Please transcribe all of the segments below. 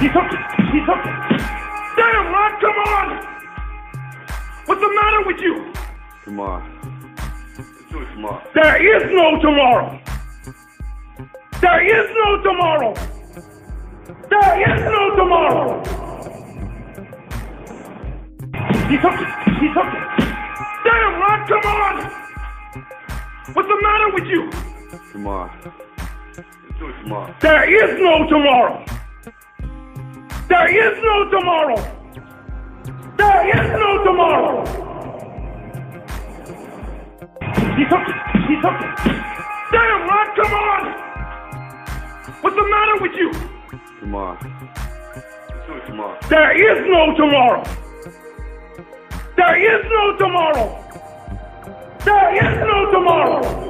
He's hooking. He's hooking. Damn, Ron, come on! What's the matter with you? Tomorrow. Let's do it tomorrow. There is no tomorrow. There is no tomorrow. There is no tomorrow. He's hooking. He's hooking. Damn, Ron, come on! What's the matter with you? Tomorrow. Let's do it tomorrow. There is no tomorrow. There is no tomorrow. There is no tomorrow. He's hooking. He's hooking. Damn, Ron, come on! What's the matter with you? Tomorrow. Let's do it tomorrow. There is no tomorrow. There is no tomorrow. There is no tomorrow.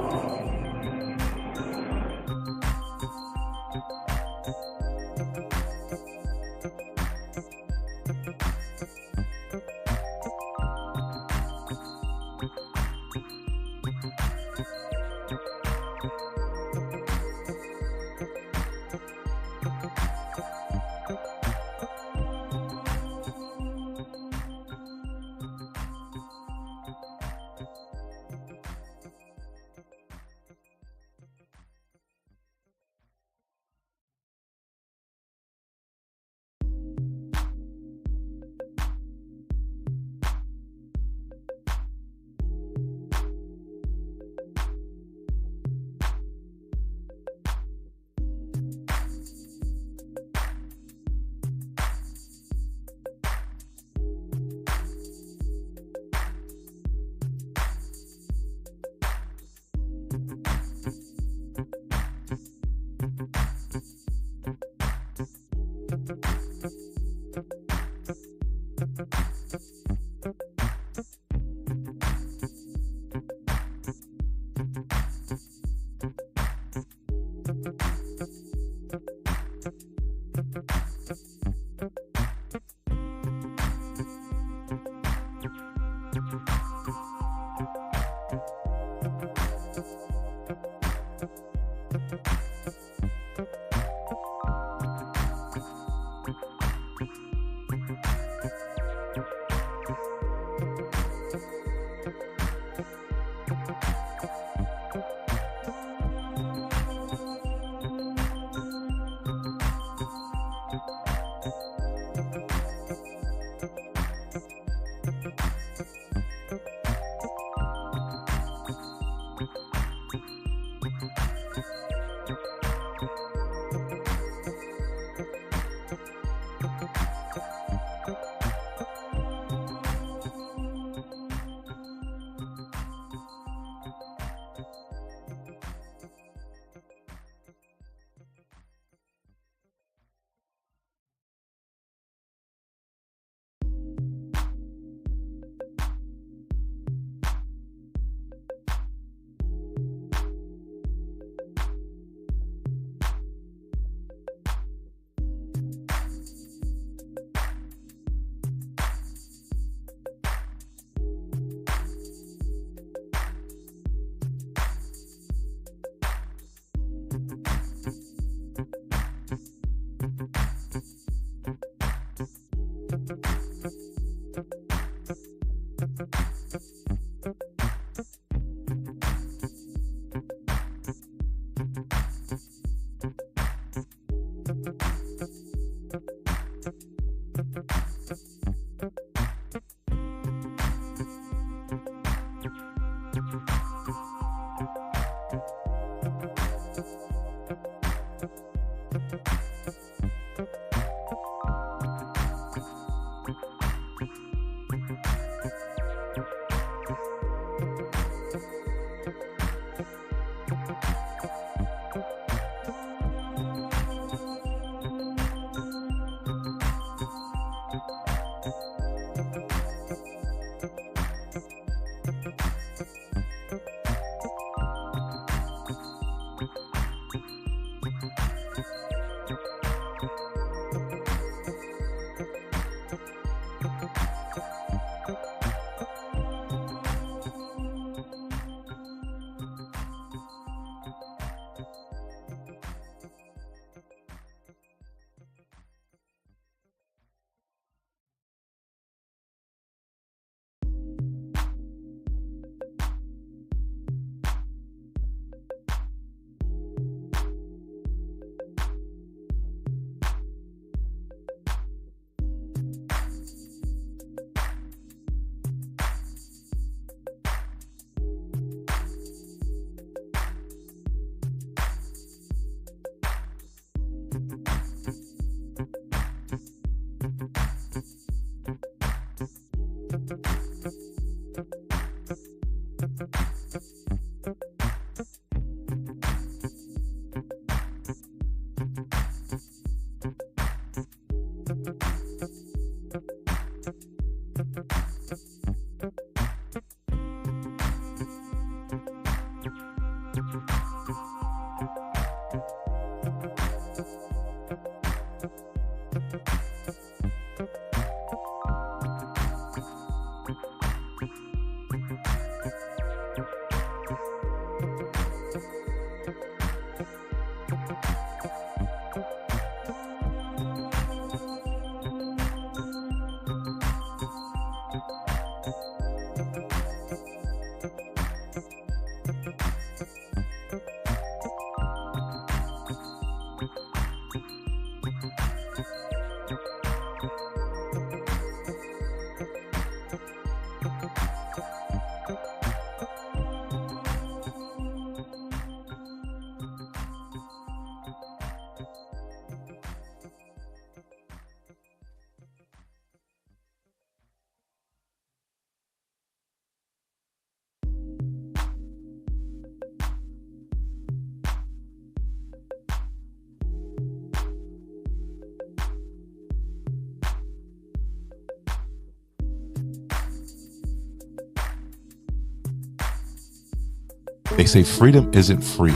They say freedom isn't free.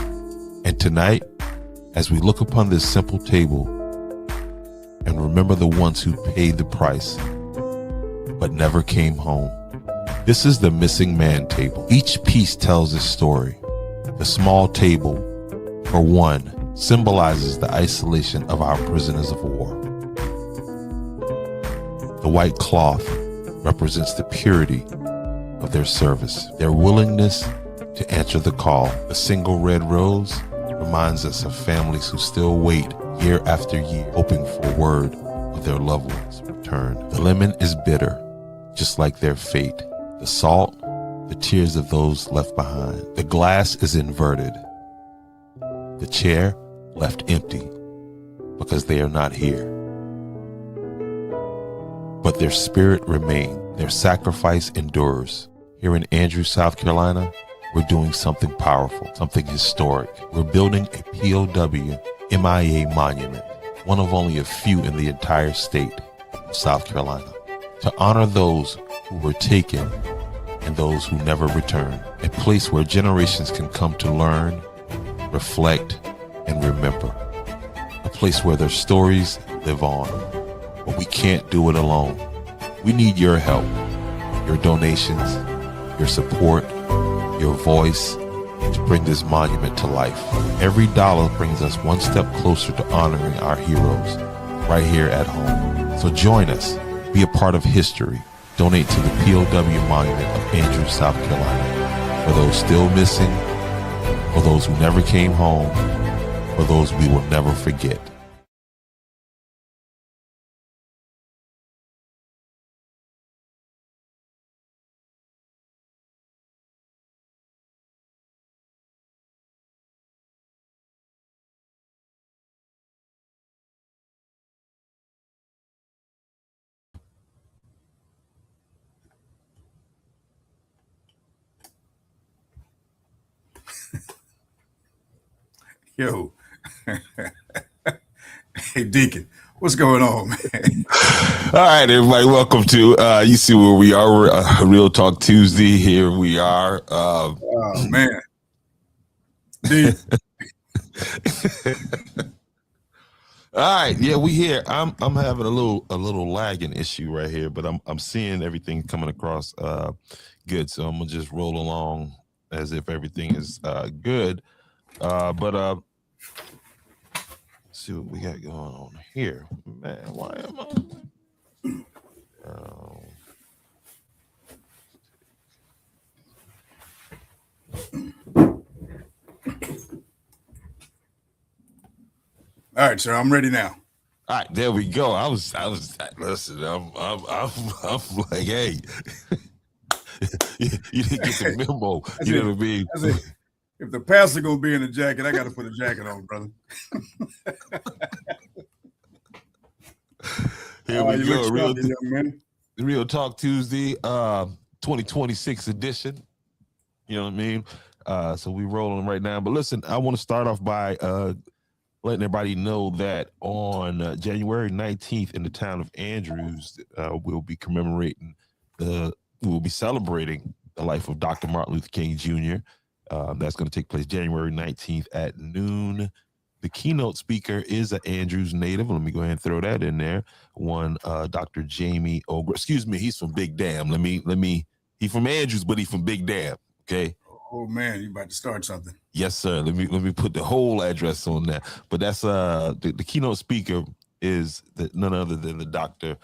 And tonight, as we look upon this simple table and remember the ones who paid the price but never came home, this is the missing man table. Each piece tells a story. The small table, for one, symbolizes the isolation of our prisoners of war. The white cloth represents the purity of their service, their willingness to answer the call. The single red rose reminds us of families who still wait year after year, hoping for word of their loved ones' return. The lemon is bitter, just like their fate. The salt, the tears of those left behind. The glass is inverted. The chair left empty because they are not here. But their spirit remains. Their sacrifice endures. Here in Andrews, South Carolina, we're doing something powerful, something historic. We're building a POW MIA monument, one of only a few in the entire state of South Carolina, to honor those who were taken and those who never returned, a place where generations can come to learn, reflect, and remember, a place where their stories live on. But we can't do it alone. We need your help, your donations, your support, your voice to bring this monument to life. Every dollar brings us one step closer to honoring our heroes right here at home. So join us, be a part of history. Donate to the POW Monument of Andrews, South Carolina. For those still missing, for those who never came home, for those we will never forget. Yo, hey Deacon, what's going on, man? All right, everybody, welcome to you see where we are. We're Real Talk Tuesday. Here we are. Oh man, Dude. All right, yeah, we here. I'm having a little lagging issue right here, but I'm seeing everything coming across good. So I'm gonna just roll along as if everything is good. But let's see what we got going on here. Man, why am I? All right, sir, I'm ready now. All right, there we go. I was listen, I'm like, hey, you didn't get the memo. You know what I mean? If the pastor gonna be in a jacket, I gotta put a jacket on, brother. Here we go. Real Talk Tuesday, 2026 edition. You know what I mean? So we rolling right now. But listen, I want to start off by letting everybody know that on January 19th in the town of Andrews, we'll be celebrating the life of Dr. Martin Luther King Jr. That's going to take place January 19th at noon. The keynote speaker is an Andrews native. Let me go ahead and throw that in there. One, Dr. Jamie Ogre. Excuse me, he's from Big Dam. He's from Andrews, but he's from Big Dam. Okay. Oh man, you about to start something. Yes, sir. Let me put the whole address on that. But that's the keynote speaker is none other than the Dr.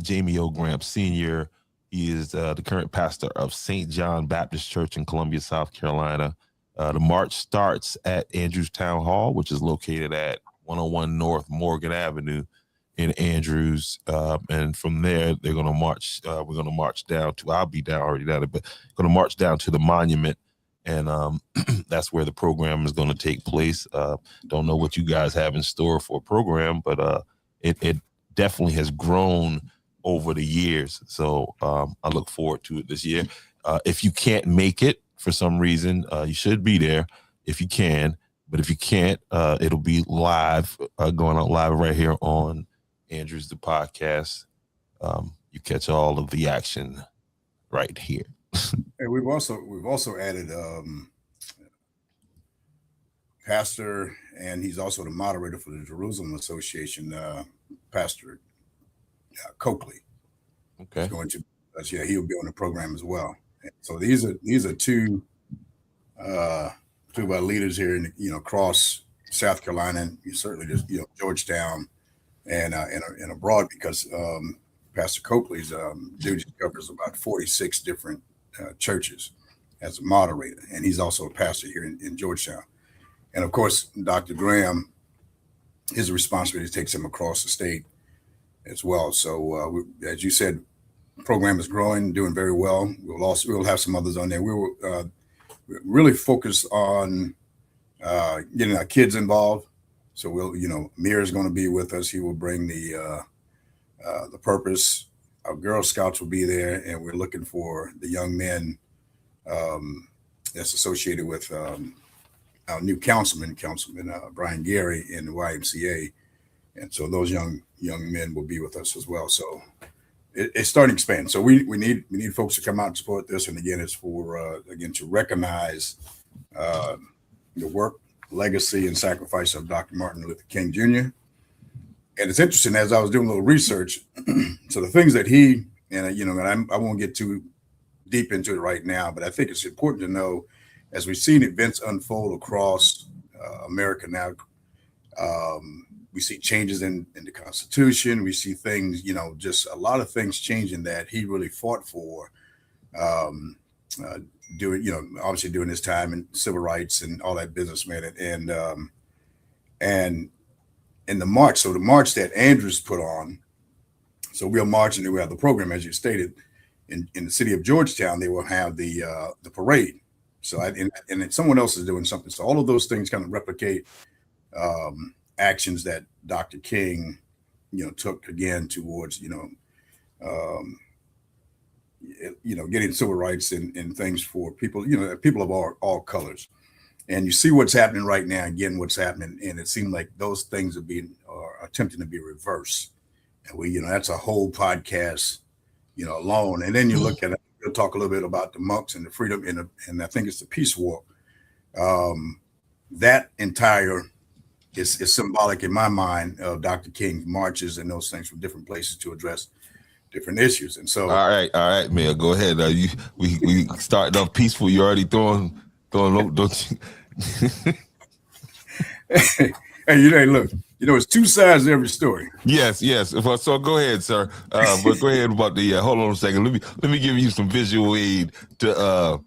Jamie O. Gramp Sr. He is the current pastor of St. John Baptist Church in Columbia, South Carolina. The march starts at Andrews Town Hall, which is located at 101 North Morgan Avenue in Andrews. And from there, they're going to march. We're going to march down to, I'll be down already down there, but going to march down to the monument. And that's where the program is going to take place. Don't know what you guys have in store for a program, but it definitely has grown over the years. So I look forward to it this year. If you can't make it for some reason, you should be there if you can. But if you can't, it'll be live, going out live right here on Andrews the podcast. You catch all of the action right here. And we've also added pastor, and he's also the moderator for the Jerusalem Association, Pastor Coakley. Okay. He's going to, he'll be on the program as well. And so these are two of our leaders here in across South Carolina, and certainly just Georgetown and abroad, because Pastor Coakley's duty covers about 46 different churches as a moderator, and he's also a pastor here in Georgetown. And of course, Dr. Graham, his responsibility takes him across the state as well. So as you said, the program is growing, doing very well. We'll have some others on there. We will really focus on getting our kids involved. So Amir is going to be with us. He will bring the purpose. Our Girl Scouts will be there, and we're looking for the young men that's associated with our new Councilman Brian Gary in the YMCA, and so those young men will be with us as well. So it's starting to expand. So we need folks to come out and support this. And again, it's for to recognize the work, legacy, and sacrifice of Dr. Martin Luther King Jr. And it's interesting, as I was doing a little research, so the things that he, and I won't get too deep into it right now, but I think it's important to know, as we've seen events unfold across America now, we see changes in the Constitution. We see things, just a lot of things changing that he really fought for, obviously during his time in civil rights and all that business, man. And in the march, so the march that Andrews put on, so we'll march, and then we have the program, as you stated, in the city of Georgetown. They will have the parade. So and then someone else is doing something. So all of those things kind of replicate actions that Dr. King, took again towards, getting civil rights and things for people, people of all colors. And you see what's happening right now, again, what's happening. And it seems like those things are attempting to be reversed. And that's a whole podcast, alone. And then you look at it, we'll talk a little bit about the monks and the freedom and I think it's the peace walk. That entire is symbolic in my mind of Dr. King's marches and those things from different places to address different issues. And so, all right, Mayor, go ahead. We started off peaceful. You already throwing, don't you? Hey, look, it's two sides to every story. Yes. So go ahead, sir. But go ahead about the. Hold on a second. Let me give you some visual aid to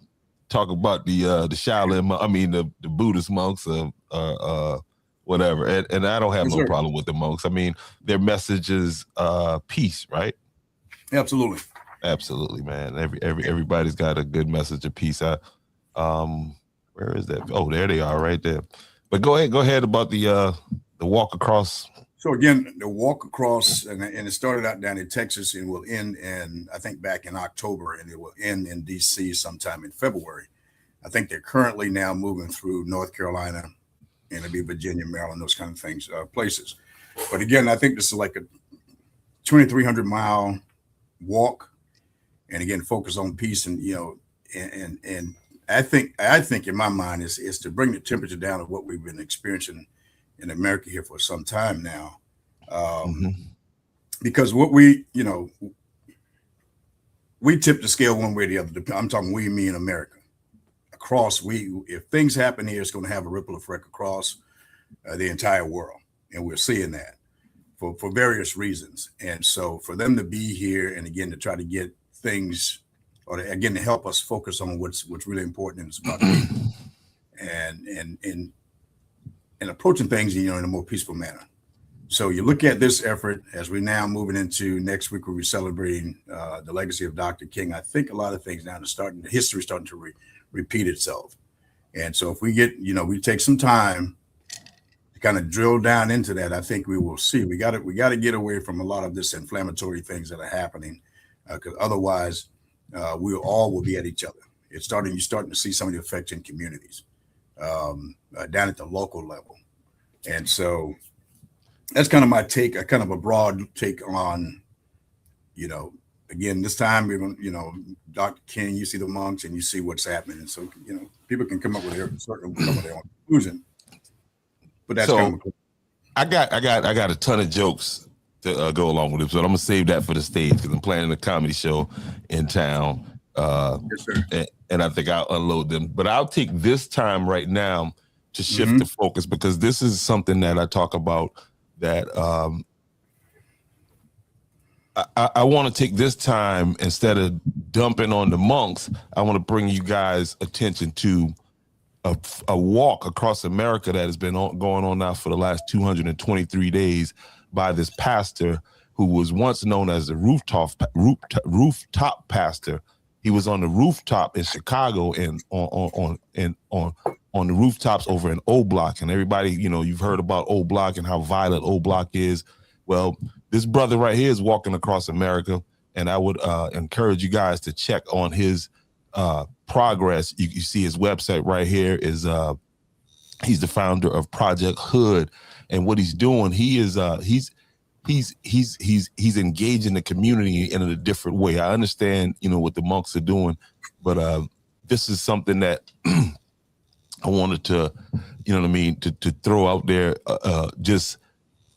talk about the Shaolin. The Buddhist monks, whatever. And I don't have no problem with the monks. I mean, their message is peace, right? Absolutely, man. Everybody's got a good message of peace. Where is that? Oh, there they are, right there. But go ahead about the walk across. So again, the walk across, and it started out down in Texas and will end I think back in October, and it will end in DC sometime in February. I think they're currently now moving through North Carolina and it'll be Virginia, Maryland, those kind of things, places. But again, I think this is like a 2,300 mile walk, and again, focus on peace, and and I think in my mind is to bring the temperature down of what we've been experiencing in America here for some time now, because what we tip the scale one way or the other. I'm talking we, me, and America. Across, if things happen here, it's going to have a ripple effect across the entire world, and we're seeing that for various reasons. And so, for them to be here and again to try to get things, or to help us focus on what's really important, and it's about people, and approaching things in a more peaceful manner. So you look at this effort as we're now moving into next week, where we're celebrating the legacy of Dr. King. I think a lot of things now the history is starting to repeat itself. And so if we get, we take some time to kind of drill down into that, I think we will see. We got to get away from a lot of this inflammatory things that are happening, because otherwise we all will be at each other. You're starting to see some of the effects in communities down at the local level. And so that's kind of my take, a kind of a broad take on, again, this time we're going to, Dr. King, you see the monks and you see what's happening. And so, people can come up with their own conclusion. But that's kind of I got a ton of jokes to go along with it, but I'm gonna save that for the stage because I'm planning a comedy show in town. Yes, sir. And I think I'll unload them. But I'll take this time right now to shift the focus, because this is something that I talk about that I want to take this time, instead of dumping on the monks, I want to bring you guys attention to a walk across America that has been going on now for the last 223 days by this pastor who was once known as the rooftop pastor. He was on the rooftop in Chicago and on the rooftops over in O Block. And everybody, you've heard about O Block and how violent O Block is. Well, this brother right here is walking across America, and I would encourage you guys to check on his progress. You see his website right here is he's the founder of Project Hood, and what he's doing, he's engaging the community in a different way. I understand, what the monks are doing, but this is something that I wanted to, to throw out there. Just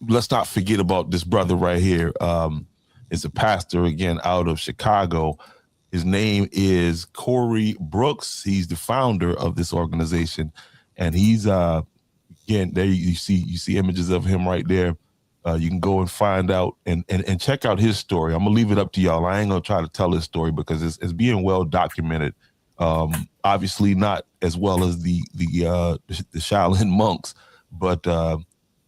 let's not forget about this brother right here. Is a pastor, again, out of Chicago. His name is Corey Brooks. He's the founder of this organization, and he's again, there you see images of him right there. You can go and find out and check out his story. I'm gonna leave it up to y'all. I ain't gonna try to tell his story because it's being well documented. Obviously not as well as the Shaolin monks, but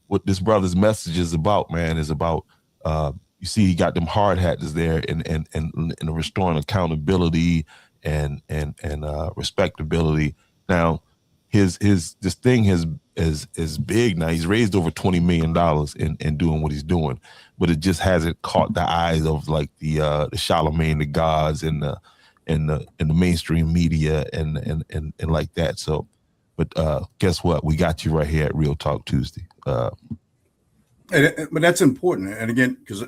what this brother's message is about, man, is about you see he got them hard hats there and restoring accountability and respectability. Now this thing is big now. He's raised over $20 million in doing what he's doing, but it just hasn't caught the eyes of like the Charlemagne the Gods and the mainstream media and like that. So, but guess what? We got you right here at Real Talk Tuesday. But that's important. And again, because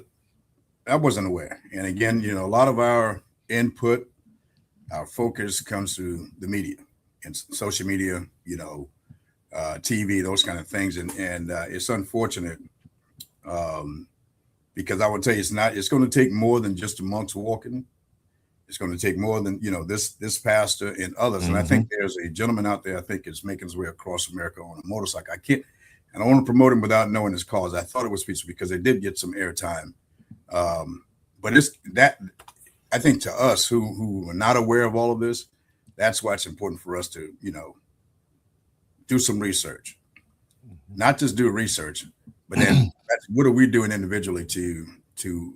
I wasn't aware. And again, a lot of our input, our focus comes through the media and social media, TV, those kind of things. And it's unfortunate because I would tell you, it's going to take more than just the monks walking. It's going to take more than, this pastor and others. And I think there's a gentleman out there, I think is making his way across America on a motorcycle. I don't want to promote him without knowing his cause. I thought it was peaceful because they did get some airtime. But it's that, I think to us who are not aware of all of this, that's why it's important for us to, do some research, not just do research, but then what are we doing individually to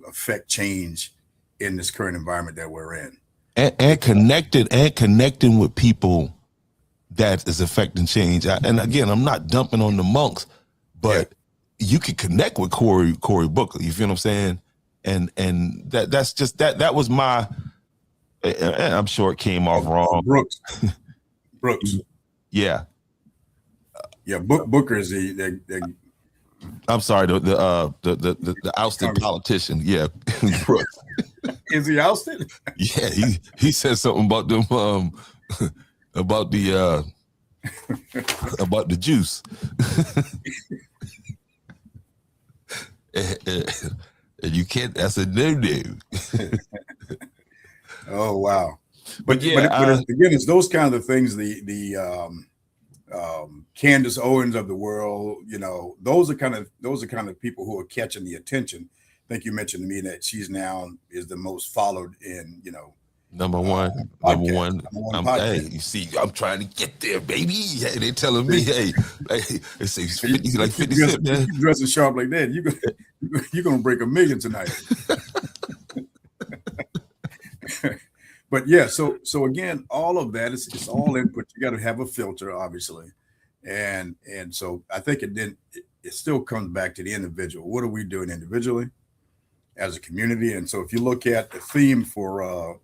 affect change in this current environment that we're in, and connecting with people that is affecting change. And again, I'm not dumping on the monks, but you can connect with Cory Booker. You feel what I'm saying? And that's just that was my. I'm sure it came off wrong. Brooks. Yeah. Yeah, Booker is the I'm sorry, the ousted politician. Yeah, Brooks. is he ousted? Yeah, he said something about them about the juice. and you can't. That's a no. Oh wow! But yeah, again, it's those kind of things. The Candace Owens of the world, you know, those are kind of people who are catching the attention. I think you mentioned to me that she's now is the most followed in, you know, number one. Hey, you see, I'm trying to get there, baby. Hey, they telling me, hey, it's 50, like 50 cents, man. You dressing sharp like that, you're gonna break 1 million tonight. But yeah, so again, all of that it's all input. You got to have a filter, obviously, and so I think it still comes back to the individual. What are we doing individually as a community? And so if you look at the theme for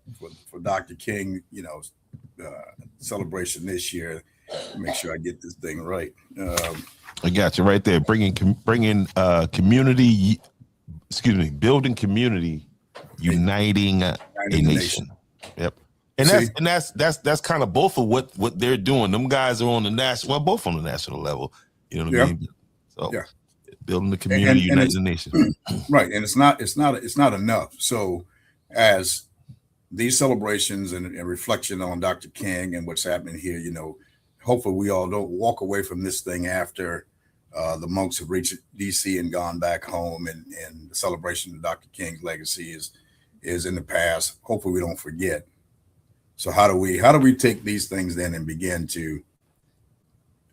Dr. King, you know, celebration this year, make sure I get this thing right. I got you right there. Bringing community. Excuse me, building community, uniting a nation. Yep. And that's kind of both of what they're doing. Them guys are on the national, well, both on the national level. You know what I mean? So building the community, uniting the nation. Right. And it's not enough. So as these celebrations and reflection on Dr. King and what's happening here, you know, hopefully we all don't walk away from this thing after the monks have reached DC and gone back home, and the celebration of Dr. King's legacy is in the past. Hopefully we don't forget. So how do we take these things then and begin to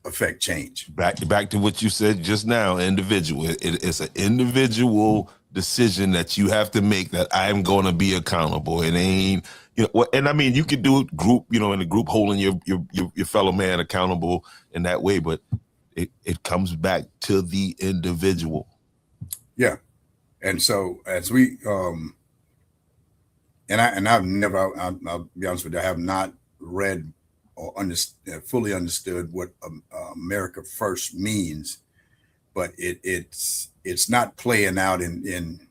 affect change? Back to what you said just now, individual. It's an individual decision that you have to make, that I'm going to be accountable. It ain't, you know, and I mean, you could do it group, you know, in a group holding your fellow man accountable in that way, but it comes back to the individual. Yeah. And so as we, I've never, I'll be honest with you, I have not read or fully understood what America First means, but it's not playing out in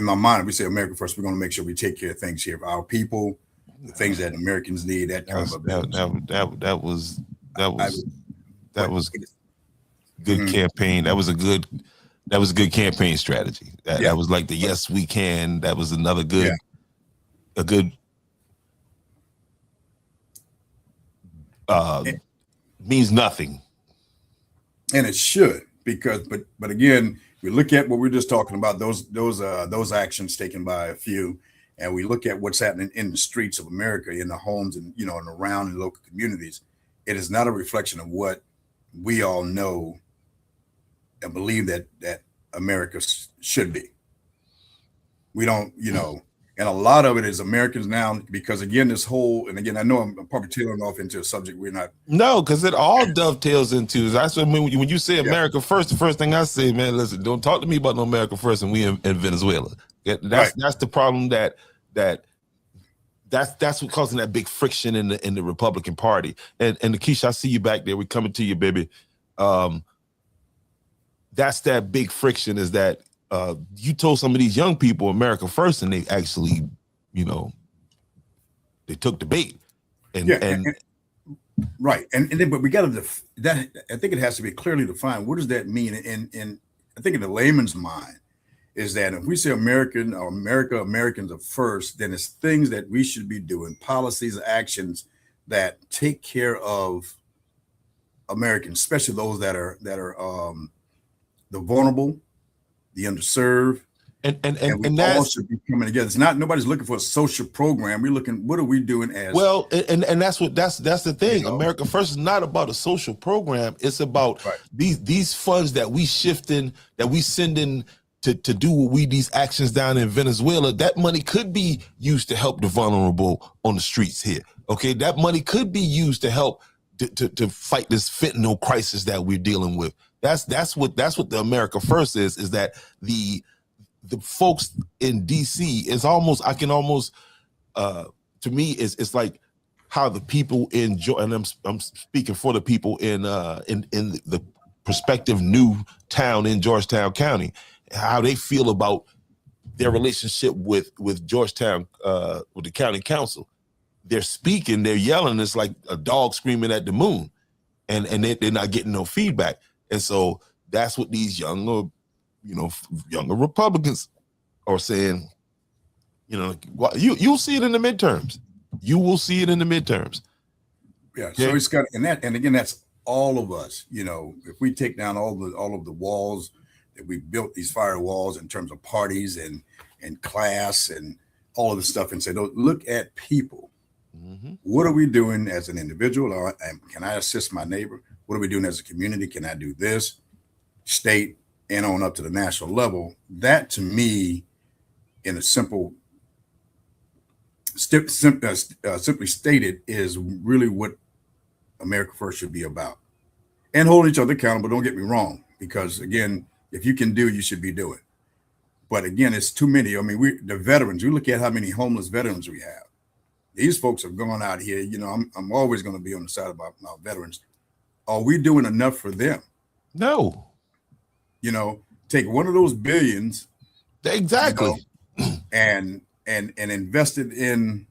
my mind. If we say America First, we're going to make sure we take care of things here for our people, the things that Americans need. That was good campaign. That was a good campaign strategy. That was like the yes we can. That was another good, means nothing. And it should, because but again, we look at what we're just talking about, those actions taken by a few, and we look at what's happening in the streets of America, in the homes and, you know, and around in local communities. It is not a reflection of what we all know and believe that America should be. We don't, you know, and a lot of it is Americans now, because again, this whole, and again, I know I'm probably tailing off into a subject we're not. No, because it all dovetails into, that's what I mean, when you say America First, the first thing I say, man, listen, don't talk to me about no America First and we in Venezuela. That's the problem that's what causing that big friction in the Republican Party. And Keisha, I see you back there. We're coming to you, baby. That's that big friction, is that you told some of these young people America First, and they actually, you know, they took the bait. Right. And then, but we got to, I think it has to be clearly defined. What does that mean? And I think in the layman's mind is that if we say Americans are first, then it's things that we should be doing, policies, actions that take care of Americans, especially those that are the vulnerable, the underserved, and we all should be coming together. It's not, nobody's looking for a social program. We're looking, what are we doing as well? And that's the thing. You know, America First is not about a social program. It's about these funds that we send in to do these actions down in Venezuela. That money could be used to help the vulnerable on the streets here. Okay, that money could be used to help to fight this fentanyl crisis that we're dealing with. That's what the America First is that the folks in DC is almost, I can almost to me it's like how the people enjoy, and I'm speaking for the people in the prospective new town in Georgetown County, how they feel about their relationship with Georgetown, with the county council. They're speaking, they're yelling. It's like a dog screaming at the moon, and they're not getting no feedback. And so that's what these younger Republicans are saying. You'll see it in the midterms. You will see it in the midterms. Yeah. Okay? So it's got, and again, that's all of us. If we take down all of the walls that we built, these firewalls in terms of parties and class and all of the stuff, and say, look at people. Mm-hmm. What are we doing as an individual? Or can I assist my neighbor? What are we doing as a community? Can I do this? State and on up to the national level. That to me, in a simply stated, is really what America First should be about. And hold each other accountable. Don't get me wrong, because again, if you can do, you should be doing. But again, it's too many. I mean, the veterans. We look at how many homeless veterans we have. These folks have gone out here. I'm always going to be on the side of our veterans. Are we doing enough for them? No. Take one of those billions, exactly, and invested in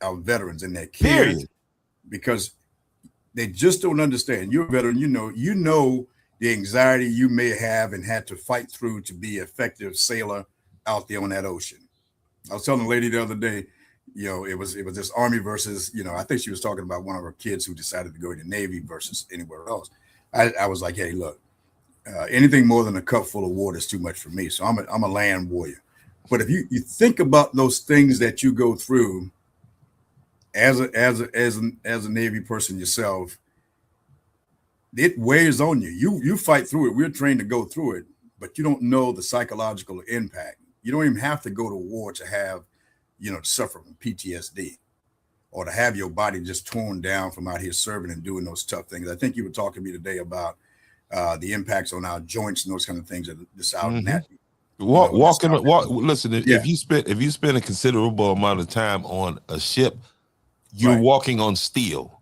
our veterans and their care, because they just don't understand. You're a veteran, you know the anxiety you may have and had to fight through to be an effective sailor out there on that ocean. I was telling a lady the other day, it was this Army versus, I think she was talking about one of her kids who decided to go in the Navy versus anywhere else. I was like, hey, look, anything more than a cup full of water is too much for me. So I'm a land warrior. But if you think about those things that you go through as a Navy person yourself, it weighs on you. You fight through it. We're trained to go through it, but you don't know the psychological impact. You don't even have to go to war to have, to suffer from PTSD or to have your body just torn down from out here serving and doing those tough things. I think you were talking to me today about the impacts on our joints and those kind of things that just out in that. Listen, if you spend a considerable amount of time on a ship, you're walking on steel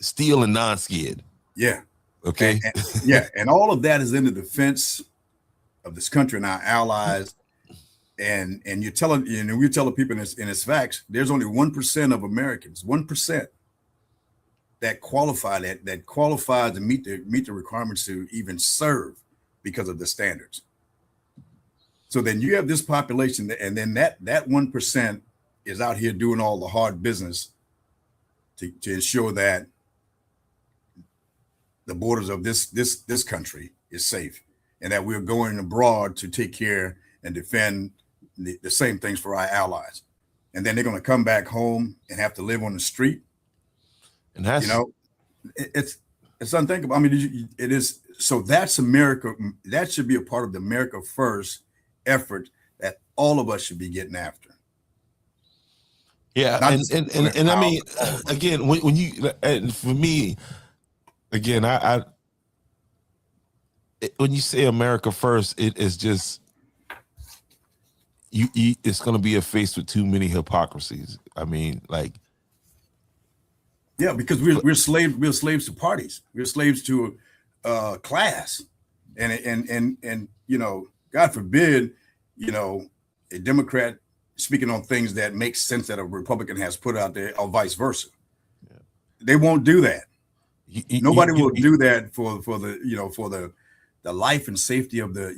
and non-skid. Yeah. Okay. And all of that is in the defense of this country and our allies. And we're telling people in its facts, there's only 1% of Americans, 1%. That qualify to meet the requirements to even serve because of the standards. So then you have this population, and then that 1% is out here doing all the hard business to ensure that the borders of this country is safe, and that we're going abroad to take care and defend the same things for our allies. And then they're going to come back home and have to live on the street. And that's, it's unthinkable. I mean, it is. So that's America. That should be a part of the America First effort that all of us should be getting after. Yeah. And I mean, again, when you, and for me, again, when you say America First, it is just, it's going to be faced with too many hypocrisies. I mean, like, yeah, because we're slaves to parties. We're slaves to class, and God forbid, a Democrat speaking on things that make sense that a Republican has put out there, or vice versa. Yeah. They won't do that. Nobody will do that for the life and safety of the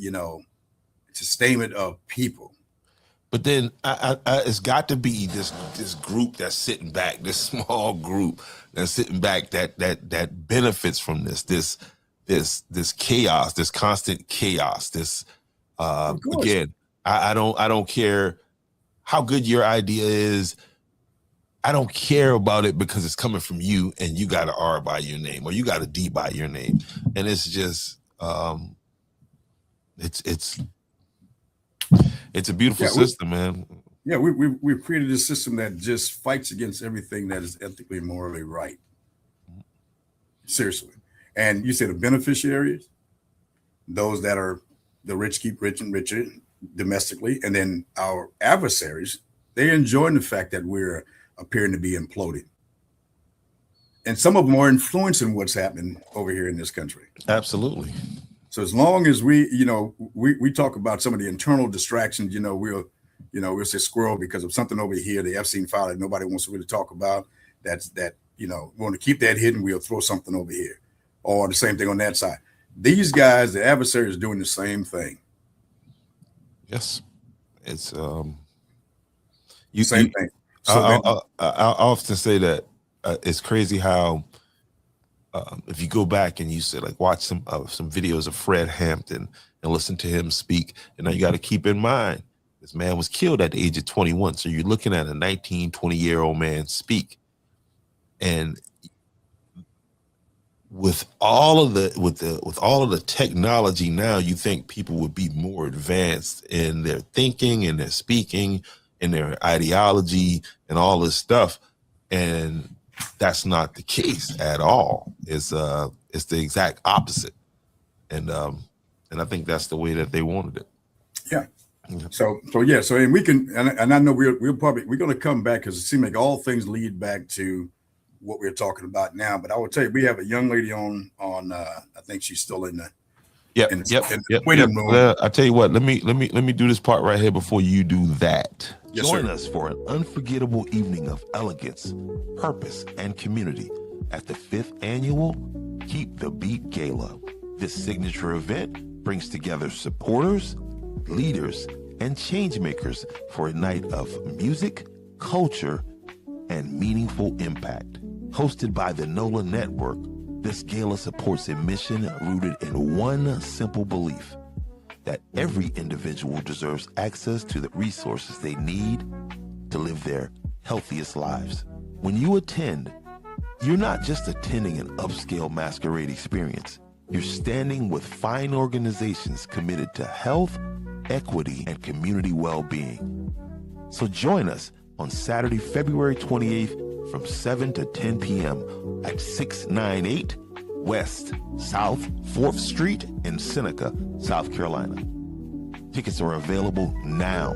sustainment of people. But then it's got to be this group that's sitting back, this small group that's sitting back that benefits from this chaos, this constant chaos. This again, I don't care how good your idea is. I don't care about it because it's coming from you and you got an R by your name or you got a D by your name, and it's just it's a beautiful system, man. Yeah, we've created a system that just fights against everything that is ethically and morally right. Seriously. And you say the beneficiaries, those that are the rich keep rich and richer domestically, and then our adversaries, they're enjoying the fact that we're appearing to be imploding. and some of them are influencing what's happening over here in this country. Absolutely. So as long as we talk about some of the internal distractions, we'll say squirrel because of something over here, the Epstein file that nobody wants to really talk about. We want to keep that hidden. We'll throw something over here, or the same thing on that side. These guys, the adversary, is doing the same thing. Yes, it's same thing. So I often say that it's crazy how if you go back and you say like watch some videos of Fred Hampton and listen to him speak, and now you got to keep in mind this man was killed at the age of 21. So you're looking at a 19, 20-year-old man speak, and with all of the technology now, you think people would be more advanced in their thinking and their speaking and their ideology and all this stuff, and that's not the case at all. It's the exact opposite, and I think that's the way that they wanted it. Yeah. So and we can, and I know we're going to come back because it seems like all things lead back to what we're talking about now. But I will tell you, we have a young lady on. I think she's still in the waiting room. I tell you what, let me do this part right here before you do that. Yes, Join sir. us for an unforgettable evening of elegance, purpose, and community at the 5th annual Keep the Beat Gala. This signature event brings together supporters, leaders, and change makers for a night of music, culture, and meaningful impact. Hosted by the NOLA Network, this gala supports a mission rooted in one simple belief: that every individual deserves access to the resources they need to live their healthiest lives. When you attend, you're not just attending an upscale masquerade experience. You're standing with fine organizations committed to health, equity, and community well-being. So join us on Saturday, February 28th from 7 to 10 p.m. at 698 West South 4th Street in Seneca, South Carolina. Tickets are available now,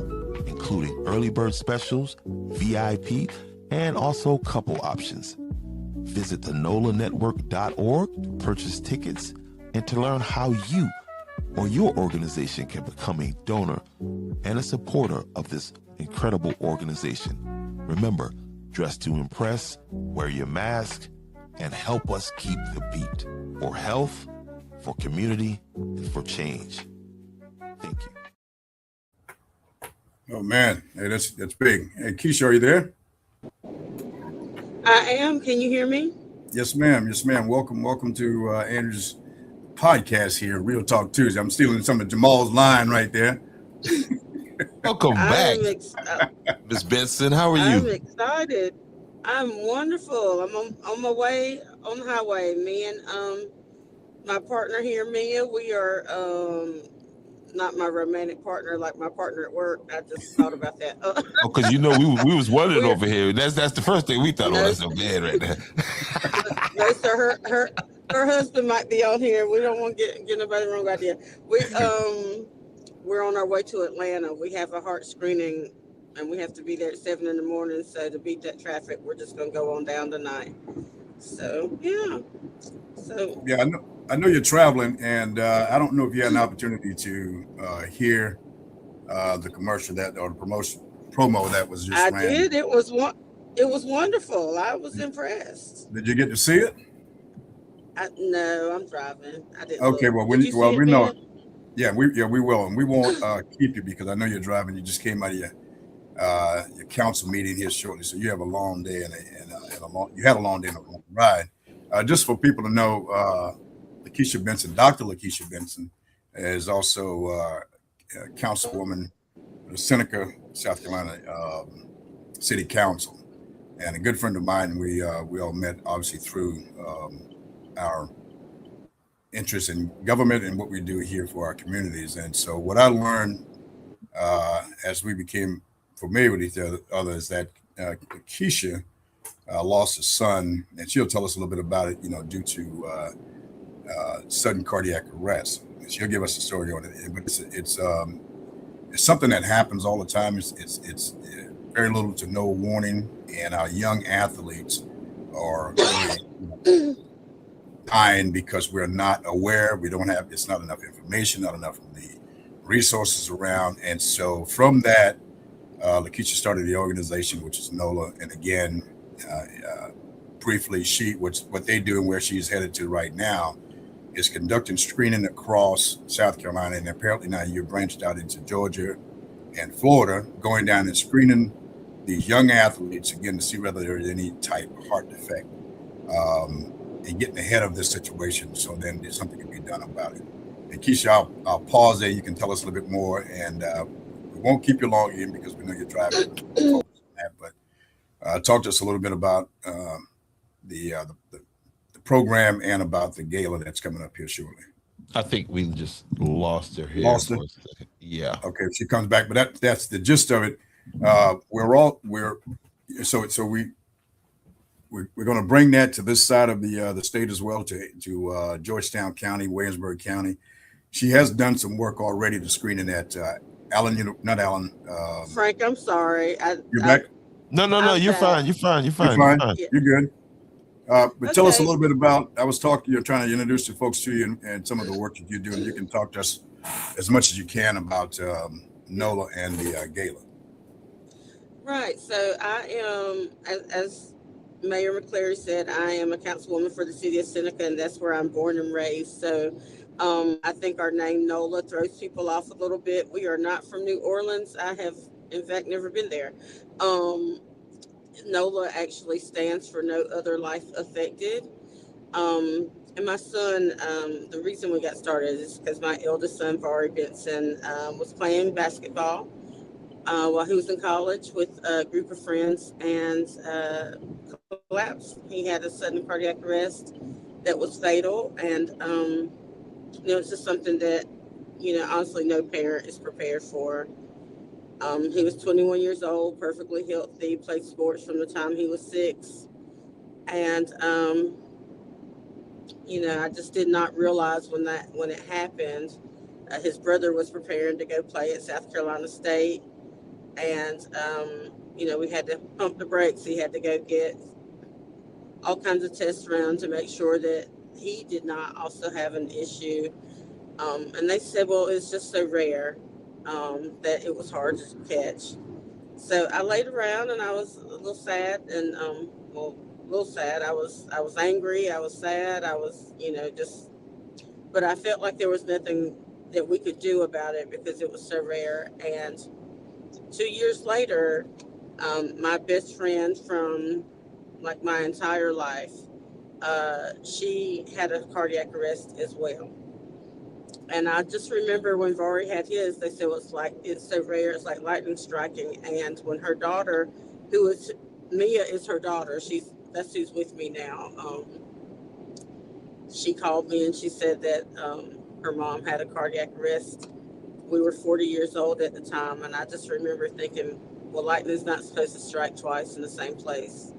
including early bird specials, VIP, and also couple options. Visit thenolanetwork.org to purchase tickets and to learn how you or your organization can become a donor and a supporter of this incredible organization. Remember, dress to impress, wear your mask, and help us keep the beat for health, for community, and for change. Thank you. Oh man, hey, that's big. Hey, Keisha, are you there? I am. Can you hear me? Yes, ma'am. Yes, ma'am. Welcome to Andrew's podcast here, Real Talk Tuesday. I'm stealing some of Jamal's line right there. Welcome back, Ms. Benson. How are you? I'm excited. I'm wonderful. I'm on my way on the highway. Me and my partner here, Mia, we are not my romantic partner, like my partner at work. I just thought about that. Because we was wondering over here. That's the first thing we thought. Oh, that's so bad right there. No, sir. Her husband might be on here. We don't want to get nobody the wrong idea. We're on our way to Atlanta. We have a heart screening, and we have to be there at 7 a.m. So to beat that traffic, we're just gonna go on down tonight. So yeah. So yeah, I know you're traveling, and I don't know if you had an opportunity to hear the commercial or the promo that was just ran. I did. It was wonderful. I was impressed. Did you get to see it? No, I'm driving. I didn't. Okay, look. we know. Yeah, we will, and we won't keep you because I know you're driving. You just came out of your council meeting here shortly, so you have a long day and you had a long day and a long ride. Just for people to know, Lakeisha Benson, Dr. Lakeisha Benson, is also councilwoman of Seneca, South Carolina City Council, and a good friend of mine. We all met obviously through our interest in government and what we do here for our communities. And so what I learned as we became familiar with each other is that Keisha lost a son, and she'll tell us a little bit about it, due to sudden cardiac arrest. She'll give us a story on it, but it's something that happens all the time. It's very little to no warning, and our young athletes are really dying because we're not aware. We don't have, it's not enough information, not enough of the resources around. And so from that, Lakeisha started the organization, which is NOLA. And again, briefly, what they do and where she's headed to right now is conducting screening across South Carolina. And apparently now you're branched out into Georgia and Florida, going down and screening these young athletes again to see whether there's any type of heart defect, and getting ahead of this situation so then something can be done about it. And Keisha, I'll pause there. You can tell us a little bit more, and we won't keep you long again because we know you're driving. But talk to us a little bit about the program and about the gala that's coming up here shortly. I think we just lost her here. Lost her? Yeah. Okay, if she comes back, but that's the gist of it. We're going to bring that to this side of the state as well, to Georgetown County, Williamsburg County. She has done some work already to screening at Frank, I'm sorry. You're back? No, you're fine. You're fine. Yeah. You're good. But Okay. Tell us a little bit about, I was trying to introduce the folks to you and some of the work that you do, and you can talk to us as much as you can about NOLA and the gala. Right. So I am, as Mayor McCleary said, I am a councilwoman for the city of Seneca, and that's where I'm born and raised. So I think our name NOLA throws people off a little bit. We are not from New Orleans. I have, in fact, never been there. NOLA actually stands for No Other Life Affected. And my son, the reason we got started is because my eldest son, Vari Benson, was playing basketball while he was in college with a group of friends and collapsed. He had a sudden cardiac arrest that was fatal. And, it's just something that, honestly, no parent is prepared for. He was 21 years old, perfectly healthy, played sports from the time he was 6. And, I just did not realize when it happened, his brother was preparing to go play at South Carolina State. And, we had to pump the brakes. He had to go get all kinds of tests run to make sure that he did not also have an issue. And they said, well, it's just so rare that it was hard to catch. So I laid around and I was a little sad and, I was angry. I was sad. I was, but I felt like there was nothing that we could do about it because it was so rare. And 2 years later, my best friend from like my entire life, she had a cardiac arrest as well. And I just remember when Vari had his, they said it's so rare, it's like lightning striking. And when her daughter, Mia is her daughter, that's who's with me now. She called me and she said that her mom had a cardiac arrest. We were 40 years old at the time, and I just remember thinking, well, lightning's not supposed to strike twice in the same place.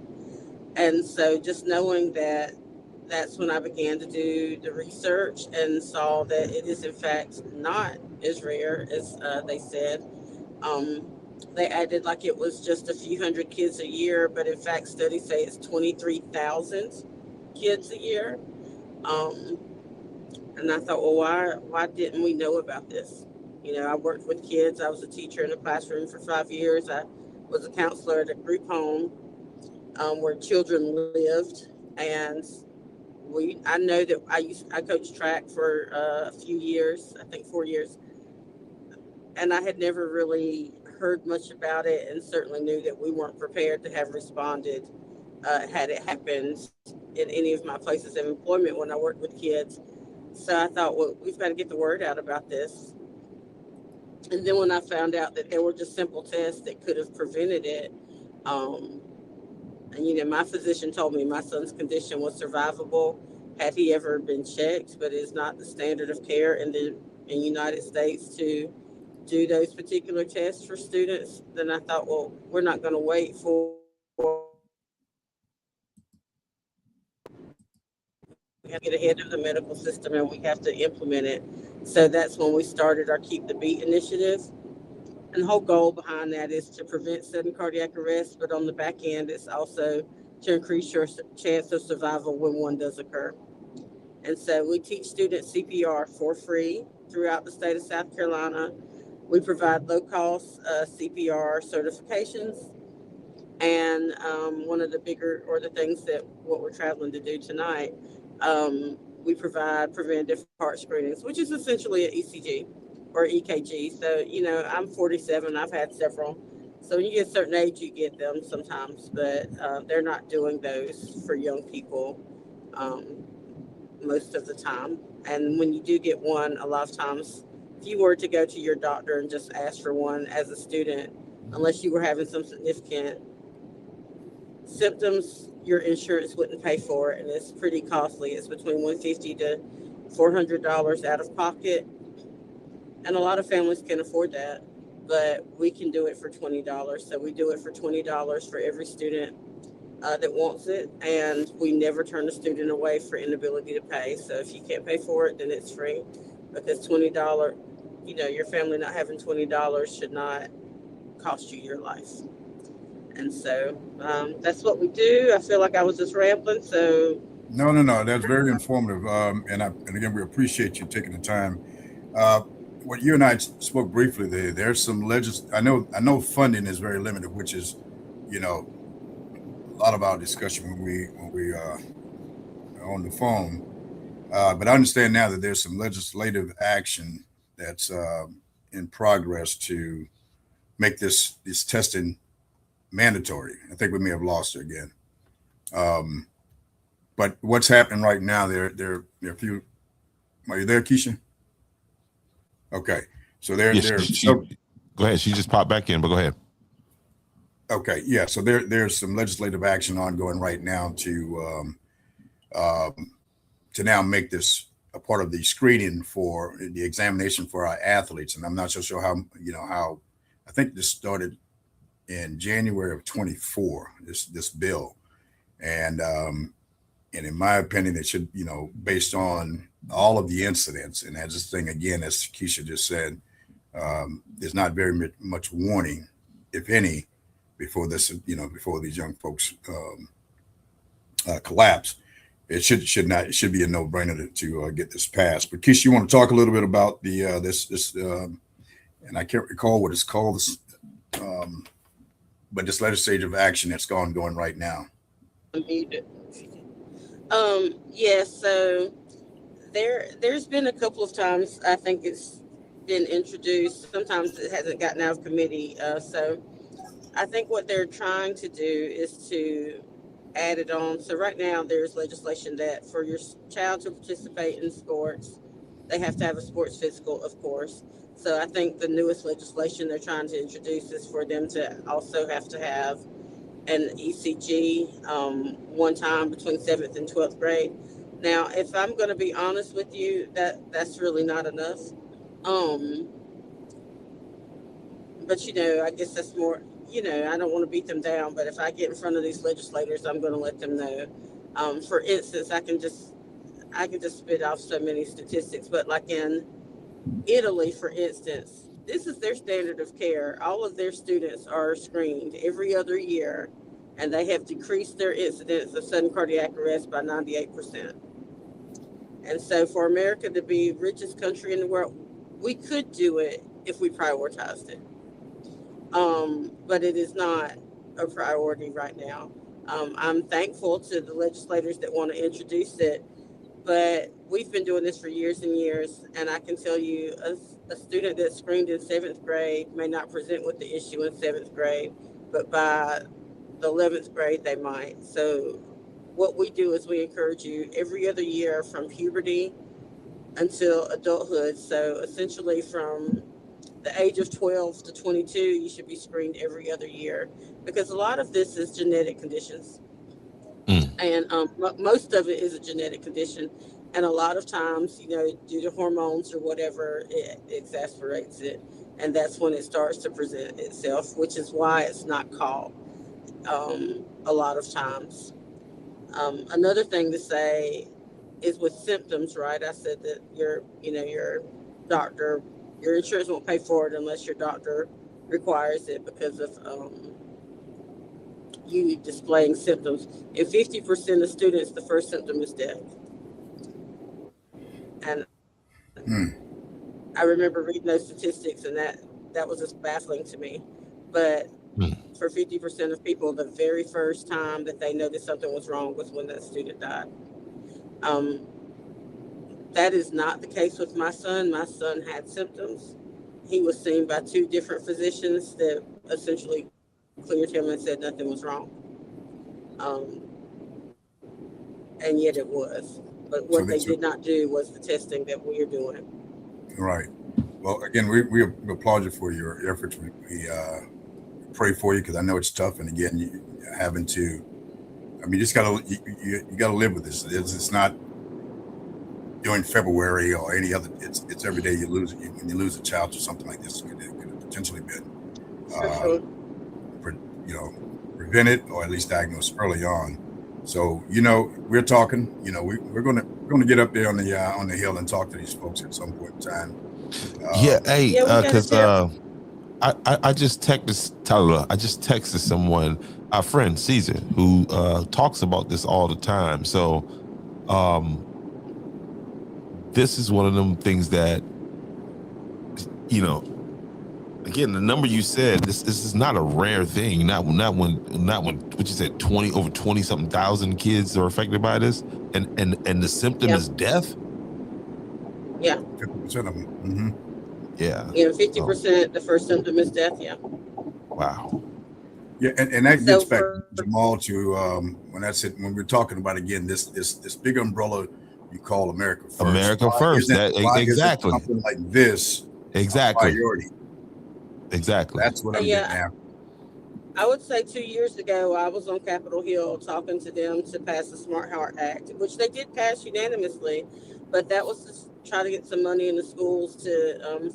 And so just knowing that's when I began to do the research and saw that it is in fact not as rare as they said. They acted like it was just a few hundred kids a year, but in fact studies say it's 23,000 kids a year. And I thought, well, why didn't we know about this? I worked with kids. I was a teacher in a classroom for 5 years. I was a counselor at a group home where children lived. And I know that I coached track for a few years, I think 4 years. And I had never really heard much about it, and certainly knew that we weren't prepared to have responded had it happened in any of my places of employment when I worked with kids. So I thought, well, we've got to get the word out about this. And then when I found out that there were just simple tests that could have prevented it, and my physician told me my son's condition was survivable had he ever been checked, but it's not the standard of care in the United States to do those particular tests for students. Then I thought, well, we're not going to wait for we have to get ahead of the medical system and we have to implement it. So that's when we started our Keep the Beat initiative. And the whole goal behind that is to prevent sudden cardiac arrest, but on the back end, it's also to increase your chance of survival when one does occur. And so we teach students CPR for free throughout the state of South Carolina. We provide low-cost CPR certifications. And one of the bigger, or the things that what we're traveling to do tonight, we provide preventive heart screenings, which is essentially an ECG or EKG. So, you know, I'm 47, I've had several. So when you get a certain age, you get them sometimes, but they're not doing those for young people most of the time. And when you do get one, a lot of times, if you were to go to your doctor and just ask for one as a student, unless you were having some significant symptoms, your insurance wouldn't pay for it, and it's pretty costly. It's between $150 to $400 out of pocket, and a lot of families can afford that, but we can do it for $20. So we do it for $20 for every student that wants it, and we never turn a student away for inability to pay. So if you can't pay for it, then it's free, because $20, you know, your family not having $20 should not cost you your life. And so that's what we do. I feel like I was just rambling. So No. That's very informative. And again, we appreciate you taking the time. What you and I spoke briefly there. There's some I know funding is very limited, which is, you know, a lot of our discussion when we are on the phone. But I understand now that there's some legislative action that's in progress to make this testing mandatory. I think we may have lost it again. But what's happening right now, there are a few. Are you there, Keisha? Okay. So go ahead. She just popped back in, but go ahead. Okay. Yeah. So there's some legislative action ongoing right now to now make this a part of the screening for the examination for our athletes. And I'm not so sure how I think this started in January of 24, this bill. And in my opinion, it should, you know, based on all of the incidents, and as this thing, again, as Keisha just said, there's not very much warning, if any, before this, you know, before these young folks collapse. It should be a no-brainer to get this passed. But Keisha, you want to talk a little bit about the this and I can't recall what it's called, but this legislative action that's going right now. Yeah, so there's been a couple of times I think it's been introduced. Sometimes it hasn't gotten out of committee. So I think what they're trying to do is to add it on. So right now there's legislation that for your child to participate in sports, they have to have a sports physical, of course. So I think the newest legislation they're trying to introduce is for them to also have to have an ECG one time between 7th and 12th grade. Now, if I'm going to be honest with you, that's really not enough. But, you know, I guess that's more, you know, I don't want to beat them down, but if I get in front of these legislators, I'm going to let them know. For instance, I can just spit off so many statistics, but like in Italy, for instance, this is their standard of care. All of their students are screened every other year, and they have decreased their incidence of sudden cardiac arrest by 98%. And so for America to be the richest country in the world, we could do it if we prioritized it. But it is not a priority right now. I'm thankful to the legislators that want to introduce it, but we've been doing this for years and years, and I can tell you a student that's screened in 7th grade may not present with the issue in 7th grade, but by the 11th grade they might. So what we do is we encourage you every other year from puberty until adulthood. So essentially from the age of 12 to 22, you should be screened every other year, because a lot of this is genetic conditions. And most of it is a genetic condition. And a lot of times, you know, due to hormones or whatever, it exacerbates it. And that's when it starts to present itself, which is why it's not caught a lot of times. Another thing to say is with symptoms, right? I said that your doctor, your insurance won't pay for it unless your doctor requires it because of you displaying symptoms. In 50% of students, the first symptom is death. And I remember reading those statistics, and that was just baffling to me. But for 50% of people, the very first time that they noticed something was wrong was when that student died. That is not the case with my son. My son had symptoms. He was seen by 2 different physicians that essentially cleared him and said nothing was wrong. And yet it was. But what they did not do was the testing that we are doing. Right. Well, again, we applaud you for your efforts. We pray for you, because I know it's tough. And again, you having to, I mean, you just gotta you gotta live with this. It's not during February or any other. It's every day you lose it. When you lose a child to something like this, it could have potentially been, prevented or at least diagnosed early on. So we're talking. We're gonna get up there on the hill and talk to these folks at some point in time. Because I just texted someone, our friend Caesar, who talks about this all the time. So this is one of them things that, again, the number you said, this is not a rare thing. Not when what you said, over 20 something thousand kids are affected by this, and the symptom is death. Yeah. 50% of them. Mm-hmm. Yeah. 50%. The first symptom is death. Yeah. Wow. Yeah, and that gets back, Jamal, to when we're talking about, again, this big umbrella you call America First. America First. Exactly. Something like this. Exactly. Priority. Exactly. That's what I'm getting at. I would say 2 years ago, I was on Capitol Hill talking to them to pass the Smart Heart Act, which they did pass unanimously, but that was to try to get some money in the schools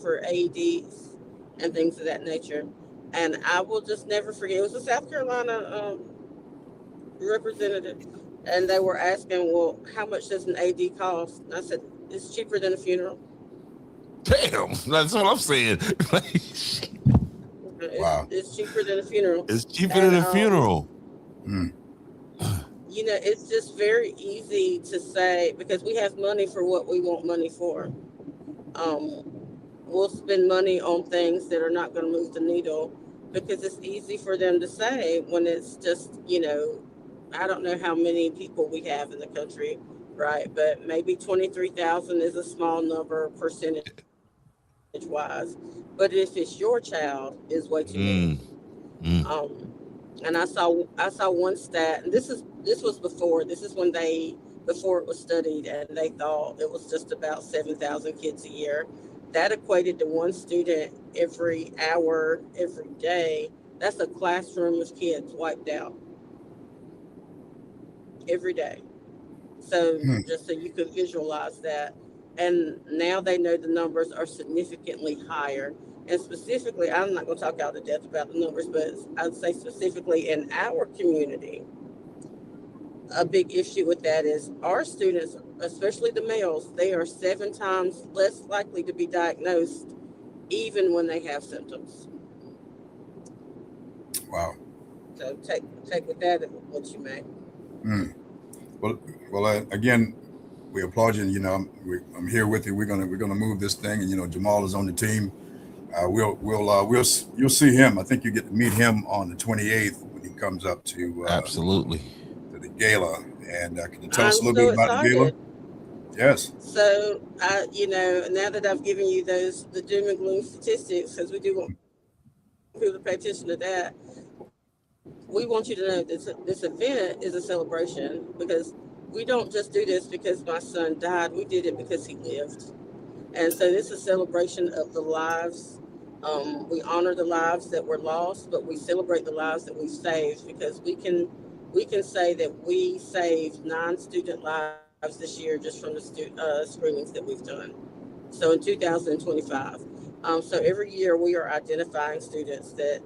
for AEDs and things of that nature. And I will just never forget, it was a South Carolina representative, and they were asking, well, how much does an AED cost? And I said, it's cheaper than a funeral. Damn, that's what I'm saying. Wow. It's cheaper than a funeral. It's cheaper than a funeral. It's just very easy to say, because we have money for what we want money for. We'll spend money on things that are not going to move the needle, because it's easy for them to say when it's just, I don't know how many people we have in the country, right? But maybe 23,000 is a small number percentage-wise. But if it's your child, it's way too many. And I saw one stat, and this was before it was studied, and they thought it was just about 7,000 kids a year. That equated to one student every hour, every day. That's a classroom of kids wiped out every day. So just so you can visualize that. And now they know the numbers are significantly higher. And specifically, I'm not going to talk out to death about the numbers, but I'd say specifically in our community, a big issue with that is our students, especially the males, they are 7 times less likely to be diagnosed even when they have symptoms. Wow. So take with that what you may. Well, again, we applaud you. I'm here with you. We're gonna move this thing, and Jamal is on the team. You'll see him. I think you get to meet him on the 28th when he comes up to absolutely to the gala. And can you tell us a little bit about the gala? Yes. So now that I've given you the doom and gloom statistics, because we do want people to pay attention to that, we want you to know this event is a celebration, because we don't just do this because my son died. We did it because he lived. And so this is a celebration of the lives. We honor the lives that were lost, but we celebrate the lives that we saved, because we can say that we saved 9 student lives this year just from the screenings that we've done. So in 2025. So every year we are identifying students that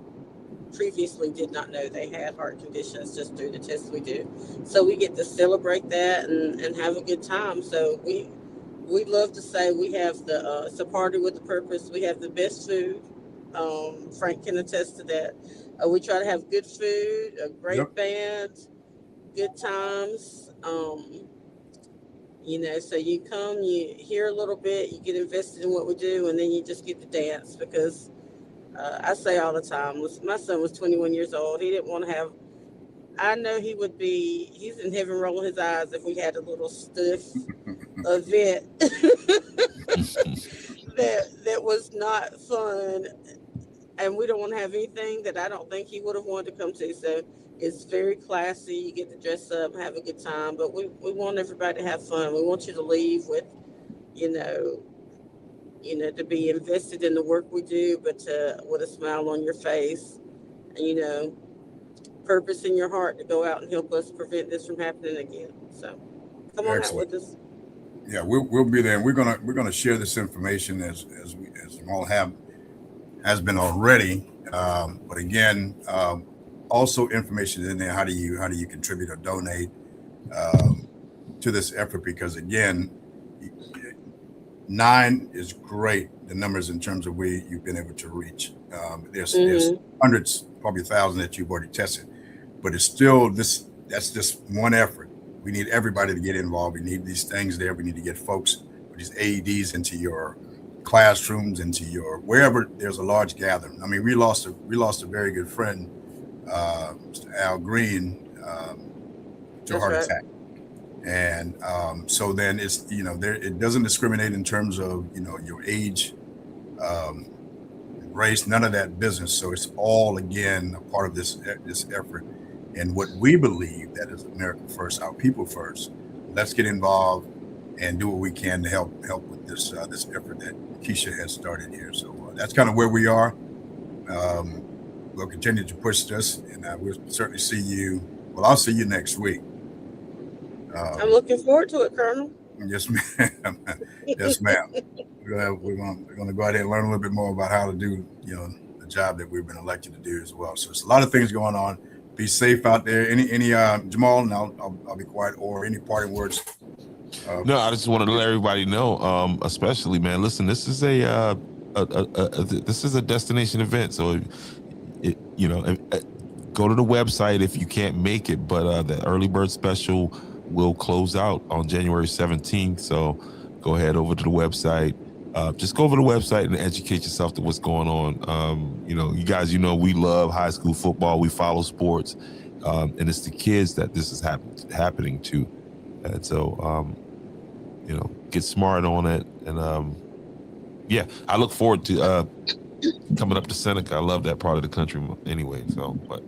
previously did not know they had heart conditions just through the tests we do. So we get to celebrate that and have a good time. So we love to say we have it's a party with a purpose. We have the best food. Frank can attest to that. We try to have good food, a great Yep. band, good times. So you come, you hear a little bit, you get invested in what we do, and then you just get to dance because I say all the time, my son was 21 years old. He didn't want to have, I know he's in heaven rolling his eyes if we had a little stiff event that was not fun. And we don't want to have anything that I don't think he would have wanted to come to. So it's very classy. You get to dress up, have a good time, but we want everybody to have fun. We want you to leave with, to be invested in the work we do, but with a smile on your face, and, purpose in your heart to go out and help us prevent this from happening again. So come on out with us. Yeah, we'll be there, and we're gonna share this information as Jamal has been already. But again, also information in there. How do you contribute or donate to this effort? Because again, 9 is great. The numbers in terms of where you've been able to reach. There's hundreds, probably 1,000 that you've already tested, but it's still that's just one effort. We need everybody to get involved. We need these things there. We need to get folks with these AEDs into your classrooms, into your wherever there's a large gathering. I mean, we lost a very good friend, Mr. Al Green, to a heart attack. And so then it's it doesn't discriminate in terms of your age, race, none of that business. So it's all again a part of this effort. And what we believe that is America first, our people first. Let's get involved and do what we can to help with this effort that Keisha has started here. So that's kind of where we are. We'll continue to push this, and we'll certainly see you. Well, I'll see you next week. I'm looking forward to it, Colonel. Yes, ma'am. Yes, ma'am. We're going to go out there and learn a little bit more about how to do the job that we've been elected to do as well. So it's a lot of things going on. Be safe out there. Any Jamal, and I'll be quiet. Or any parting words? No, I just wanted to let everybody know, especially, man. Listen, this is this is a destination event, so go to the website if you can't make it. But the early bird special will close out on January 17th. So go ahead over to the website. Just go over the website and educate yourself to what's going on. You guys, we love high school football. We follow sports, and it's the kids that this is happening to. And so, get smart on it. And I look forward to coming up to Seneca. I love that part of the country anyway. So, but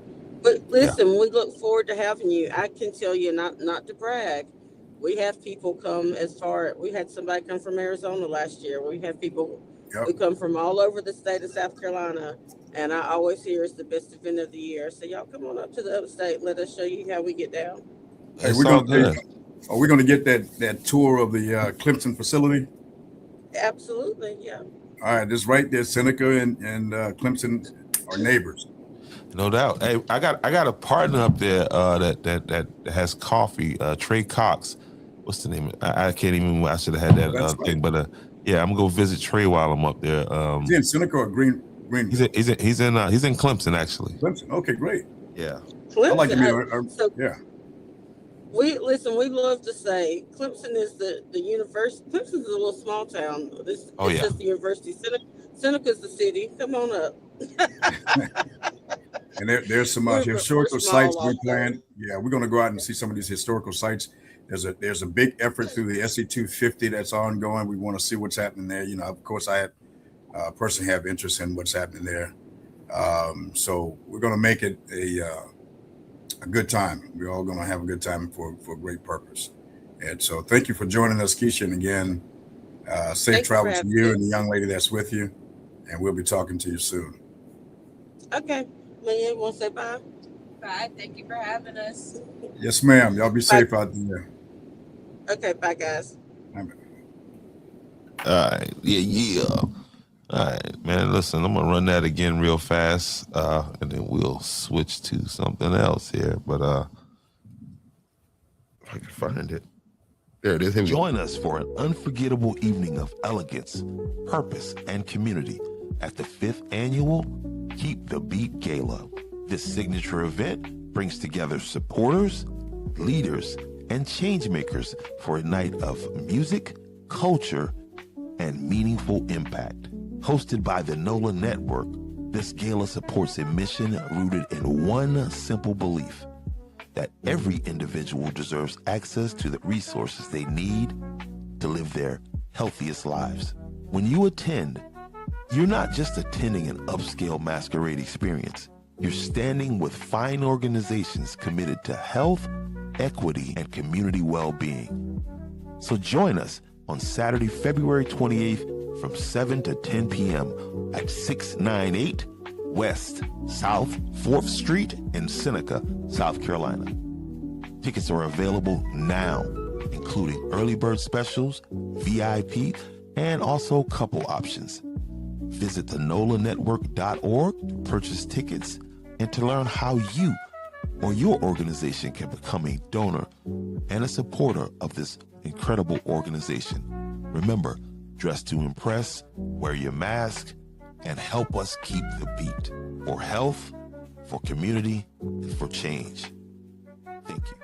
listen, we look forward to having you. I can tell you, not to brag, we have people come we had somebody come from Arizona last year. We have people who come from all over the state of South Carolina, and I always hear it's the best event of the year. So y'all come on up to the upstate. Let us show you how we get down. Hey, are we going to get that tour of the Clemson facility? Absolutely, yeah. All right, just right there, Seneca and Clemson are neighbors. No doubt. Hey, I got a partner up there that has coffee. Trey Cox. What's the name? I can't even. I should have had that thing. But I'm gonna go visit Trey while I'm up there. Is he in Seneca or Green? He's in Clemson actually. Clemson. Okay, great. Yeah. Clemson, I like to be yeah. We love to say Clemson is the university. Clemson is a little small town. It's just the university. Seneca's the city. Come on up. And there's some historical sites we plan. Yeah, we're going to go out and see some of these historical sites. There's a big effort through the SC 250 that's ongoing. We want to see what's happening there. Of course, I personally have interest in what's happening there. So we're going to make it a good time. We're all going to have a good time for a great purpose. And so thank you for joining us, Keisha. And again, safe travels to you and the young lady that's with you. And we'll be talking to you soon. Okay. You want to say bye? Bye. Thank you for having us. Yes, ma'am. Y'all be safe out there. Okay. Bye, guys. All right. Yeah. All right, man. Listen, I'm going to run that again real fast, and then we'll switch to something else here. But if I can find it. There it is. Join us for an unforgettable evening of elegance, purpose, and community at the 5th annual Keep the Beat Gala. This signature event brings together supporters, leaders, and changemakers for a night of music, culture, and meaningful impact. Hosted by the NOLA Network, this gala supports a mission rooted in one simple belief: that every individual deserves access to the resources they need to live their healthiest lives. When you attend, you're not just attending an upscale masquerade experience. You're standing with fine organizations committed to health, equity, and community well-being. So join us on Saturday, February 28th from 7 to 10 p.m. at 698 West South 4th Street in Seneca, South Carolina. Tickets are available now, including early bird specials, VIP, and also couple options. Visit thenolanetwork.org to purchase tickets and to learn how you or your organization can become a donor and a supporter of this incredible organization. Remember, dress to impress, wear your mask, and help us keep the beat for health, for community, and for change. Thank you.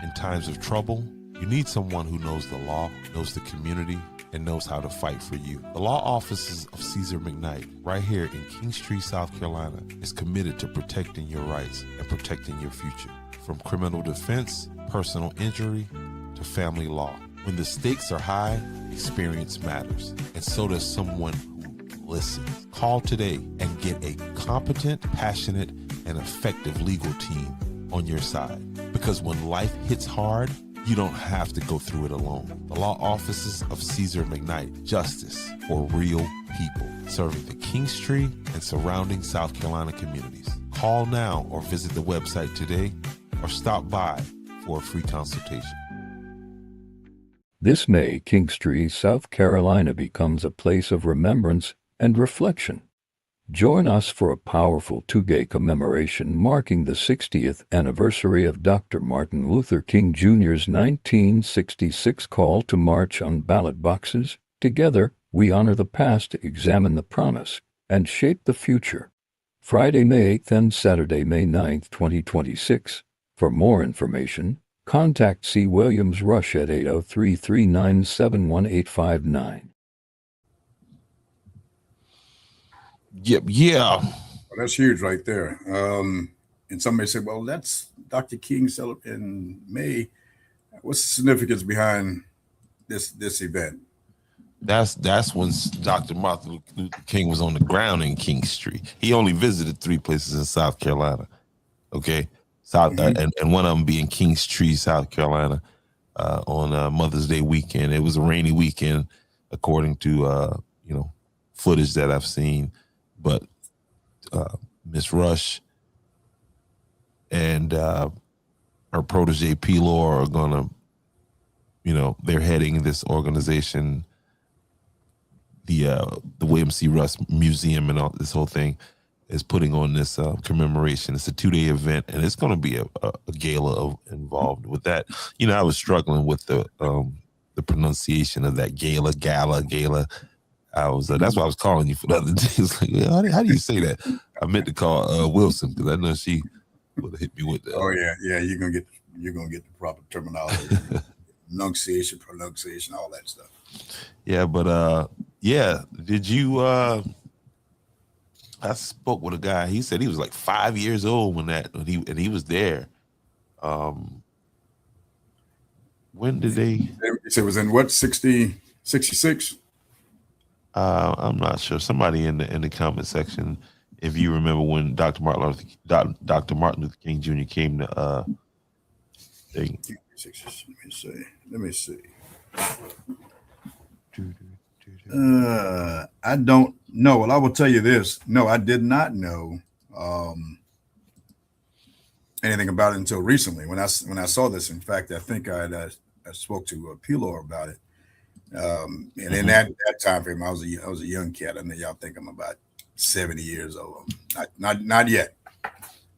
In times of trouble, you need someone who knows the law, knows the community, and knows how to fight for you. The law offices of Caesar McKnight, right here in Kingstree, South Carolina, is committed to protecting your rights and protecting your future. From criminal defense, personal injury, to family law. When the stakes are high, experience matters, and so does someone who listens. Call today and get a competent, passionate, and effective legal team on your side. Because when life hits hard, you don't have to go through it alone. The law offices of Caesar McKnight, justice for real people, serving the Kingstree and surrounding South Carolina communities. Call now or visit the website today or stop by for a free consultation. This May, Kingstree, South Carolina becomes a place of remembrance and reflection. Join us for a powerful two-day commemoration marking the 60th anniversary of Dr. Martin Luther King Jr.'s 1966 call to march on ballot boxes. Together, we honor the past, examine the promise, and shape the future. Friday, May 8th and Saturday, May 9th, 2026. For more information, contact C. Williams Rush at 803-397-1859. Yep, yeah. Well, that's huge right there. And somebody said, well, that's Dr. King in May. What's the significance behind this event? That's when Dr. Martin Luther King was on the ground in Kingstree. He only visited 3 places in South Carolina. Okay. And one of them being Kingstree, South Carolina, on Mother's Day weekend. It was a rainy weekend, according to footage that I've seen. But Miss Rush and her protege P. Laura are gonna, they're heading this organization, the William C. Rush Museum, and all this whole thing is putting on this commemoration. It's a 2-day event, and it's going to be a gala involved with that. I was struggling with the pronunciation of that gala. I was that's why I was calling you for the other day. It's like, how do you say that? I meant to call Wilson because I know she would have hit me with that. Oh yeah, you're gonna get the proper terminology, pronunciation, all that stuff. Yeah, but did you? I spoke with a guy. He said he was like 5 years old when he was there. When did they? He said it was in what 66? I'm not sure. Somebody in the comment section, if you remember when Dr. Martin Luther King Jr. came to thing. Let me see. I don't know. Well, I will tell you this. No, I did not know anything about it until recently when I saw this. In fact, I think I spoke to Pilor about it. And in that time frame, I was a young cat. I know y'all think I'm about 70 years old. Not yet,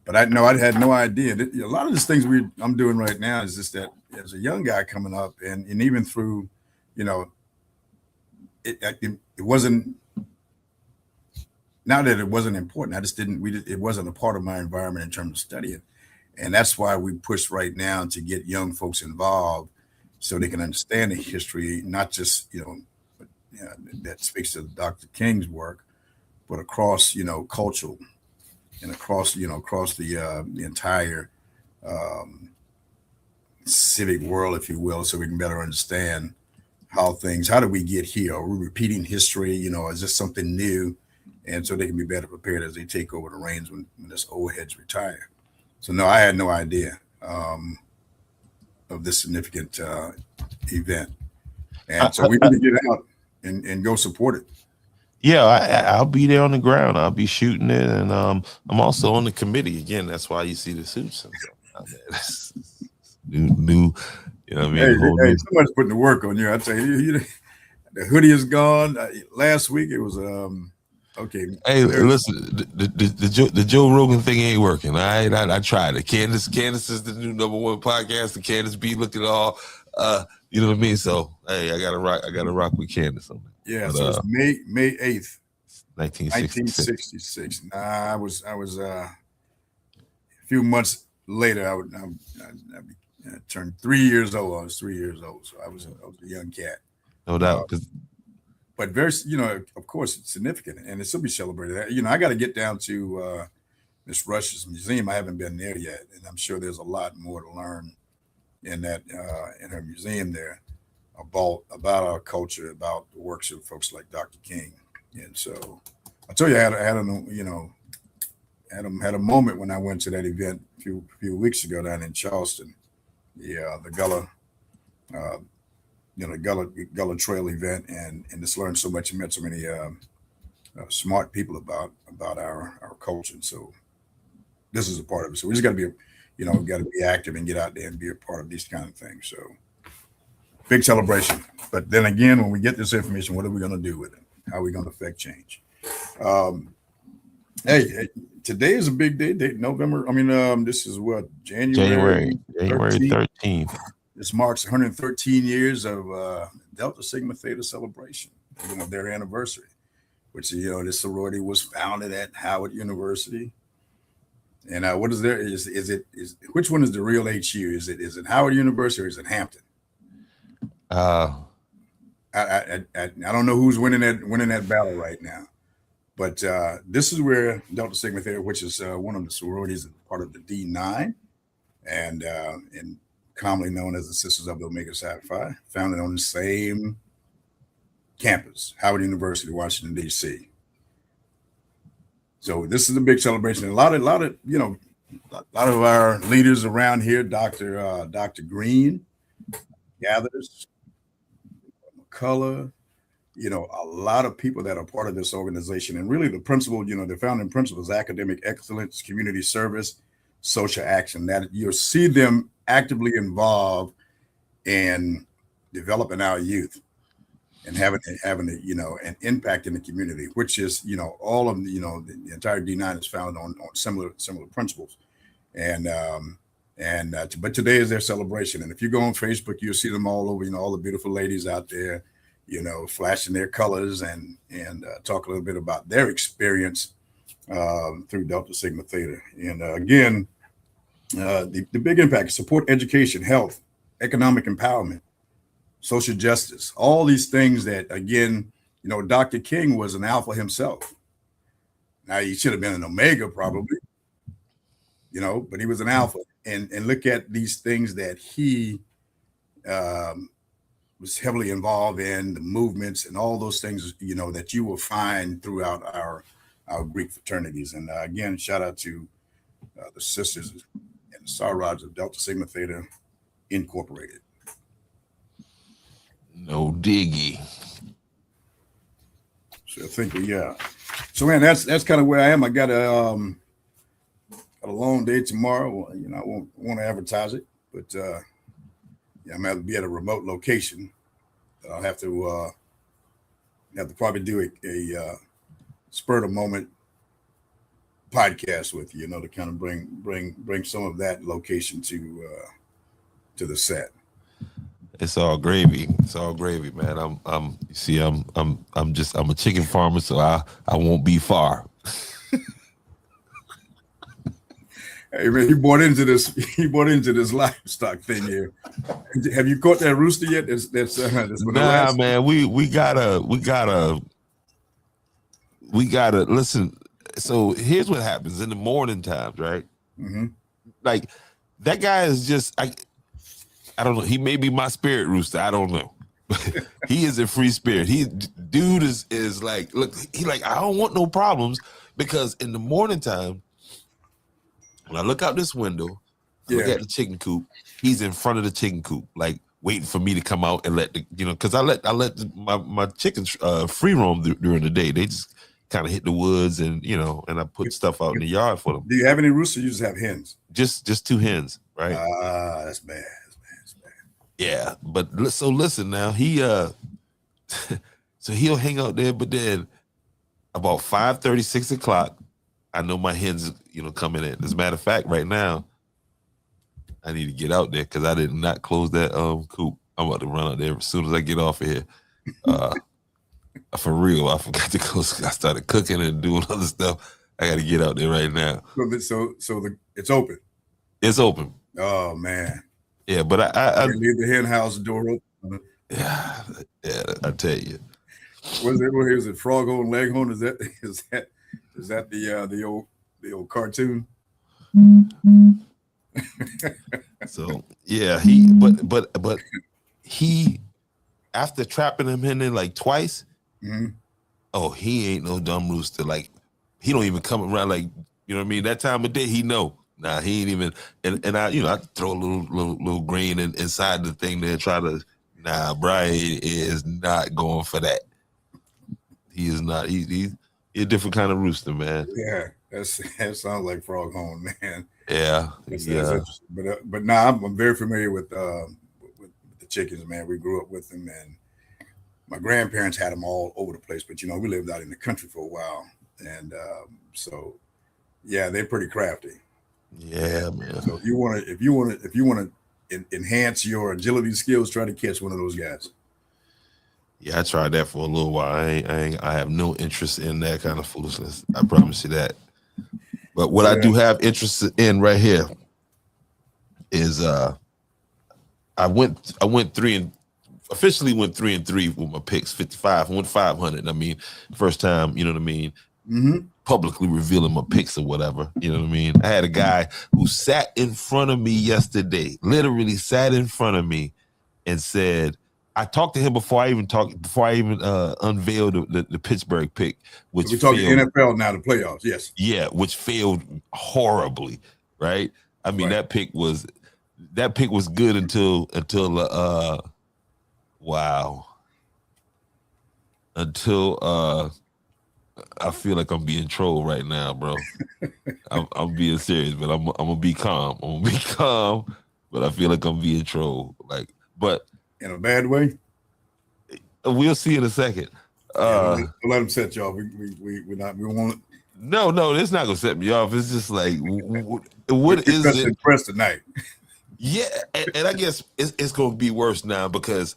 but I had no idea. A lot of these things I'm doing right now is just that as a young guy coming up, and even through, it wasn't not that it wasn't important. I just didn't. It wasn't a part of my environment in terms of studying, and that's why we push right now to get young folks involved, so they can understand the history, not just that speaks to Dr. King's work, but across cultural and across the entire civic world, if you will, so we can better understand how did we get here? Are we repeating history? Is this something new? And so they can be better prepared as they take over the reins when this old heads retire. So no, I had no idea of this significant event. And so we need to get out and go support it. Yeah, I'll be there on the ground. I'll be shooting it, and I'm also on the committee. Again, that's why you see the suits. New, you know what I mean? Hey, somebody's putting the work on you. I tell you, the hoodie is gone. Last week it was okay. Hey, listen, the Joe Rogan thing ain't working. All right, I tried it. Candace is the new #1 podcast, and Candace B looked at all. You know what I mean? So hey, I gotta rock with Candace on that. Yeah, so it's May 8th, 1966. Nah, I was a few months later. I turned 3 years old. I was 3 years old, so I was a young cat. No doubt. But very, of course, it's significant, and it should be celebrated. I got to get down to Miss Rush's museum. I haven't been there yet, and I'm sure there's a lot more to learn in that in her museum there about our culture, about the works of folks like Dr. King. And so I tell you, I had a moment when I went to that event a few weeks ago down in Charleston. The Gullah Trail event, and just learned so much and met so many smart people about our culture. And so this is a part of it. So we just got to be active and get out there and be a part of these kind of things. So big celebration. But then again, when we get this information, what are we going to do with it? How are we going to affect change? Hey, today is a big day. November. This is what, January 13th. This marks 113 years of Delta Sigma Theta celebration, their anniversary, which, this sorority was founded at Howard University. And what is there? Which one is the real HU? Is it Howard University or is it Hampton? I don't know who's winning that battle right now, but this is where Delta Sigma Theta, which is one of the sororities, part of the D9, and commonly known as the Sisters of the Omega Psi Phi, founded on the same campus, Howard University, Washington, D.C. So this is a big celebration. And a lot of our leaders around here, Dr. Green, Gathers, McCullough, a lot of people that are part of this organization. And really the principle, the founding principle is academic excellence, community service, social action, that you'll see them actively involved in developing our youth and having an impact in the community, which is, all of the entire D9 is founded on similar principles. But today is their celebration. And if you go on Facebook, you'll see them all over, all the beautiful ladies out there, flashing their colors and talk a little bit about their experience through Delta Sigma Theta. And again, the big impact is support education, health, economic empowerment, social justice, all these things that, again, Dr. King was an alpha himself. Now, he should have been an omega probably, but he was an alpha. And look at these things that he was heavily involved in, the movements and all those things, that you will find throughout our Greek fraternities. And again, shout out to the sisters and the Sorors of Delta Sigma Theta Incorporated. No diggy. So I think So man, that's kind of where I am. I got a long day tomorrow. I won't want to advertise it, but I'm gonna be at a remote location. I'll have to probably do a spur of the moment podcast with you, to kind of bring some of that location to the set. It's all gravy. It's all gravy, man. I'm a chicken farmer, so I won't be far. Hey man, he bought into this. He bought into this livestock thing here. Have you caught that rooster yet? That's Nah, man. We gotta listen. So here's what happens in the morning times, right? Mm-hmm. Like that guy is just I don't know. He may be my spirit rooster. I don't know. He is a free spirit. Dude is like, look, he like, I don't want no problems, because in the morning time, when I look out this window, look at the chicken coop, he's in front of the chicken coop, like waiting for me to come out and let the, because I let my chickens free roam during the day. They just kind of hit the woods and and I put stuff out in the yard for them. Do you have any roosters? You just have hens? Just 2 hens, right? That's bad. Yeah, but so listen now, he so he'll hang out there, but then about 5:30, 6 o'clock, I know my hens, coming in. As a matter of fact, right now, I need to get out there because I did not close that coop. I'm about to run out there as soon as I get off of here. For real, I forgot to close. I started cooking and doing other stuff. I got to get out there right now. So it's open. It's open. Oh man. Yeah, but I leave the hen house door open. Yeah, I tell you. What is it? Froghorn Leghorn? Is that the old cartoon? So yeah, but he after trapping him in there like twice, oh, he ain't no dumb rooster. Like he don't even come around like what I mean. That time of day, he know. Nah, he ain't even, and I, I throw a little green inside the thing there, try to. Nah, Brian is not going for that. He is not. He's a different kind of rooster, man. Yeah, that sounds like Froghorn, man. Yeah, that's but now I'm very familiar with the chickens, man. We grew up with them, and my grandparents had them all over the place. But we lived out in the country for a while, and so yeah, they're pretty crafty. Yeah, man. So if you want to enhance your agility skills, try to catch one of those guys. Yeah, I tried that for a little while. I have no interest in that kind of foolishness. I promise you that. But what I do have interest in right here is I went 3 and 3 with my picks, 55, went 500. I mean, first time, you know what I mean? Mm-hmm. Publicly revealing my picks or whatever, you know what I mean? I had a guy who sat in front of me yesterday, literally sat in front of me and said, I talked to him before I even unveiled the Pittsburgh pick, which so we're talking NFL now, the playoffs, yes. Yeah, which failed horribly, right? I mean, that pick was good until I feel like I'm being trolled right now, bro. I'm being serious, but I'm gonna be calm. I'm gonna be calm, but I feel like I'm being trolled. But in a bad way. We'll see in a second. Don't let them set you off. We won't. No, it's not gonna set me off. It's just like, what is it? Impressed tonight. Yeah, and I guess it's gonna be worse now because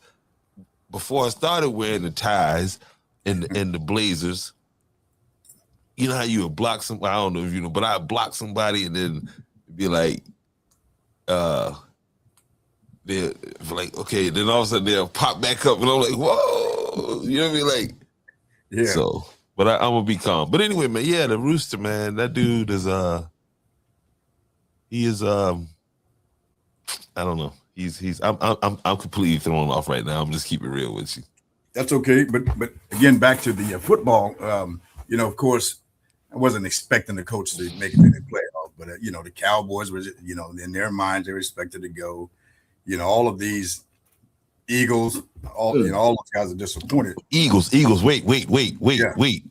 before I started wearing the ties and the blazers. You know how you would block somebody? I don't know if you know, but I block somebody and then be like, they're like, okay, then all of a sudden they'll pop back up and I'm like, whoa, you know what I mean? Like, yeah. So, but I'm gonna be calm. But anyway, man, yeah, the rooster, man, that dude is he is I don't know. I'm completely thrown off right now. I'm just keeping it real with you. That's okay, but again, back to the football. Of course, I wasn't expecting the coach to make it in the playoff, but the Cowboys were, in their minds, they were expected to go. All of these Eagles, all those guys are disappointed. Eagles. Wait.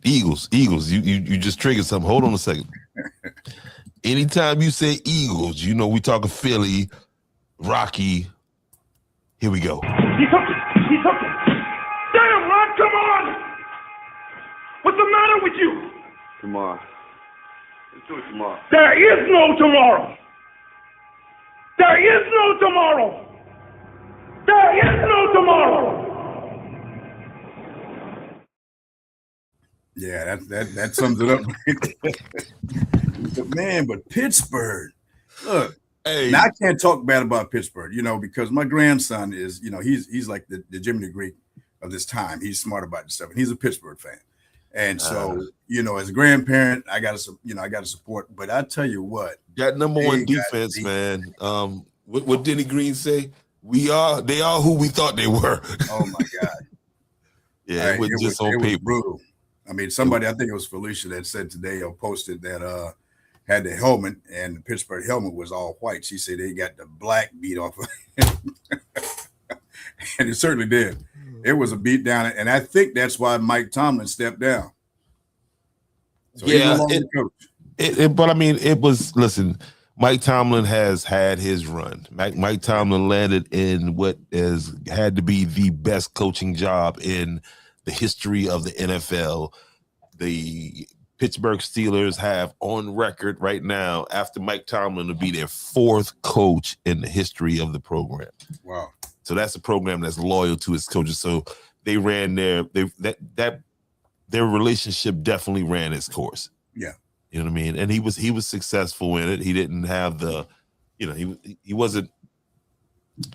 Eagles. You just triggered something. Hold on a second. Anytime you say Eagles, we talking Philly, Rocky. Here we go. He's hooking. Damn, Ron, come on. What's the matter with you? Tomorrow. Let's do it tomorrow. There is no tomorrow. There is no tomorrow. There is no tomorrow. Yeah, that sums it up. But man, but Pittsburgh, look. Hey, Now I can't talk bad about Pittsburgh, because my grandson is, he's like the Jimmy the Greek of this time. He's smart about this stuff, and he's a Pittsburgh fan. And so, as a grandparent, I got to support. But I tell you what, that number one defense, man. What Denny Green say? They are who we thought they were. Oh my God. Yeah, it was brutal. I mean, somebody, I think it was Felicia that said today or posted that had the helmet, and the Pittsburgh helmet was all white. She said they got the black beat off of it. And it certainly did. It was a beat down, and I think that's why Mike Tomlin stepped down. So but I mean, it was, listen, Mike Tomlin has had his run. Mike Tomlin landed in what had to be the best coaching job in the history of the NFL. The Pittsburgh Steelers have on record right now, after Mike Tomlin, to be their fourth coach in the history of the program. Wow. So that's a program that's loyal to its coaches. So they ran their relationship definitely ran its course. Yeah. You know what I mean? And he was successful in it. He didn't have he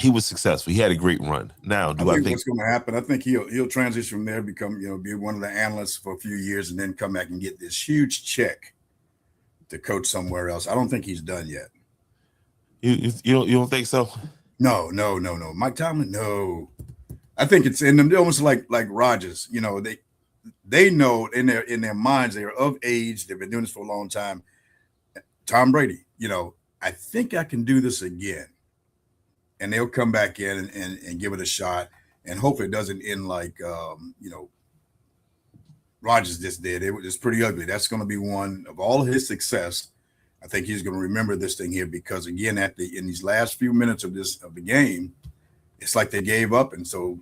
was successful. He had a great run. Now, I think what's going to happen? I think he'll transition from there, become, be one of the analysts for a few years, and then come back and get this huge check to coach somewhere else. I don't think he's done yet. You don't think so? No. Mike Tomlin, no. I think it's in them. They're almost like Rodgers. They know in their minds they are of age. They've been doing this for a long time. Tom Brady, I think I can do this again. And they'll come back in and give it a shot, and hopefully it doesn't end like Rodgers just did. It was pretty ugly. That's going to be one of all of his success. I think he's going to remember this thing here, because again, in these last few minutes of the game, it's like they gave up, and so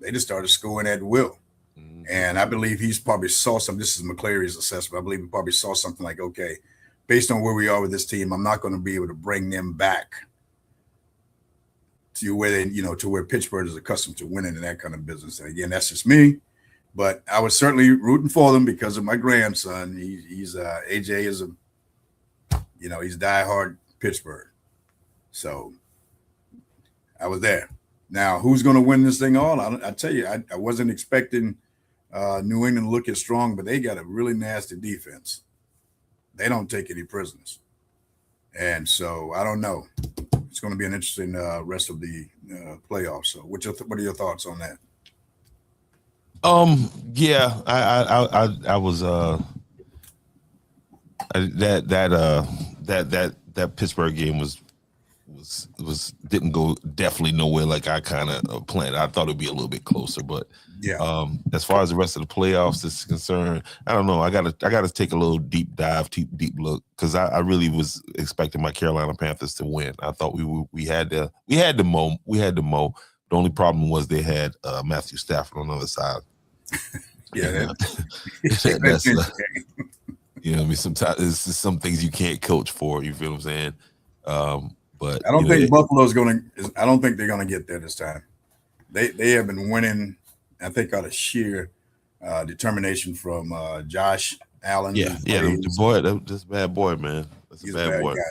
they just started scoring at will. Mm-hmm. And I believe he's probably saw some. This is McClary's assessment. I believe he probably saw something like, okay, based on where we are with this team, I'm not going to be able to bring them back to where to where Pittsburgh is accustomed to winning in that kind of business. And again, that's just me, but I was certainly rooting for them because of my grandson. He's AJ is he's diehard Pittsburgh. So I was there. Now, who's going to win this thing all? I tell you, I wasn't expecting New England to look as strong, but they got a really nasty defense. They don't take any prisoners. And so I don't know. It's going to be an interesting rest of the playoffs. So, what are your thoughts on that? Yeah, I was that Pittsburgh game was didn't go definitely nowhere like I kind of planned. I thought it'd be a little bit closer, but yeah. As far as the rest of the playoffs is concerned, I don't know. I gotta take a little deep dive, deep look, because I really was expecting my Carolina Panthers to win. I thought we had to mow. The only problem was they had Matthew Stafford on the other side. Yeah, that's I mean, sometimes it's just some things you can't coach for. You feel what I'm saying? But I don't think Buffalo's going to. I don't think they're going to get there this time. They have been winning, I think, out of sheer determination from Josh Allen. Yeah, the boy, that's a bad boy, man. He's a bad boy. Guy.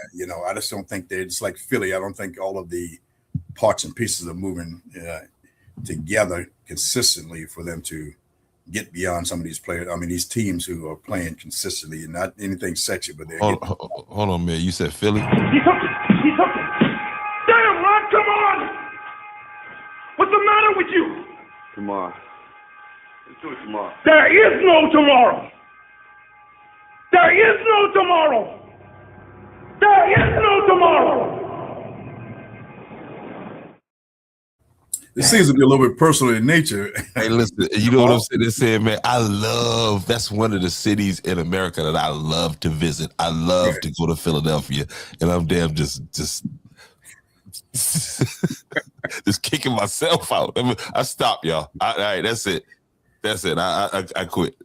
I just don't think they're just like Philly. I don't think all of the parts and pieces are moving together consistently for them to get beyond some of these players. I mean, these teams who are playing consistently and not anything sexy, but they're hold on, man. You said Philly? He's hooking. Damn, Ron, come on! What's the matter with you? Tomorrow. Let's do it tomorrow. There is no tomorrow. There is no tomorrow. There is no tomorrow. This seems to be a little bit personal in nature. Hey, listen, you know what I'm saying? They're saying, man, that's one of the cities in America that I love to visit. I love to go to Philadelphia, and I'm damn just kicking myself out. I mean, I stopped, y'all. All right, that's it. I quit.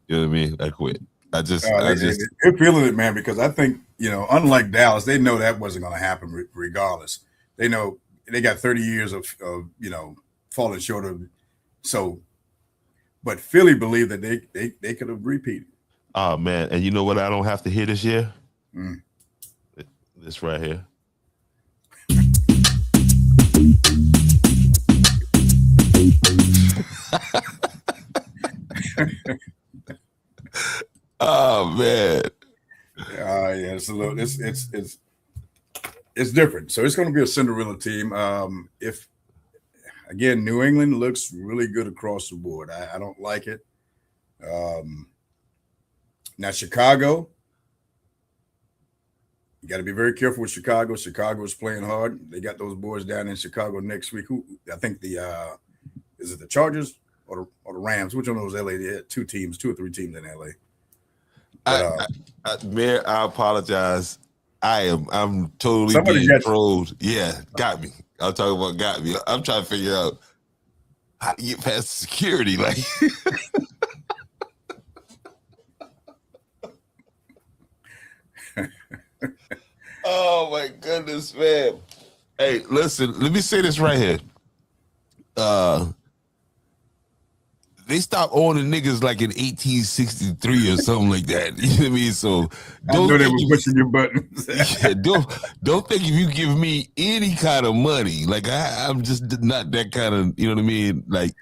You know what I mean? I quit. They're feeling it, man, because I think, unlike Dallas, they know that wasn't going to happen regardless. They know they got 30 years of falling short of. So but Philly believed that they could have repeated. Oh man, and you know what? I don't have to hear this year. Mm. This right here. Oh man. Yeah, it's a little. It's different. So it's going to be a Cinderella team. If again, New England looks really good across the board. I don't like it. Now Chicago, you got to be very careful with Chicago. Chicago is playing hard. They got those boys down in Chicago next week. Who I think is it the Chargers or the Rams? Which one of those LA? They had two or three teams in LA. Man, I apologize. I'm totally being trolled. Yeah, got me. I'm talking about got me. I'm trying to figure out how to get past security. Like, oh my goodness, man. Hey, listen, let me say this right here. They stopped owning niggas like in 1863 or something like that. You know what I mean? So don't think they were pushing your buttons. Yeah, don't think if you give me any kind of money, like I'm just not that kind of, you know what I mean? Like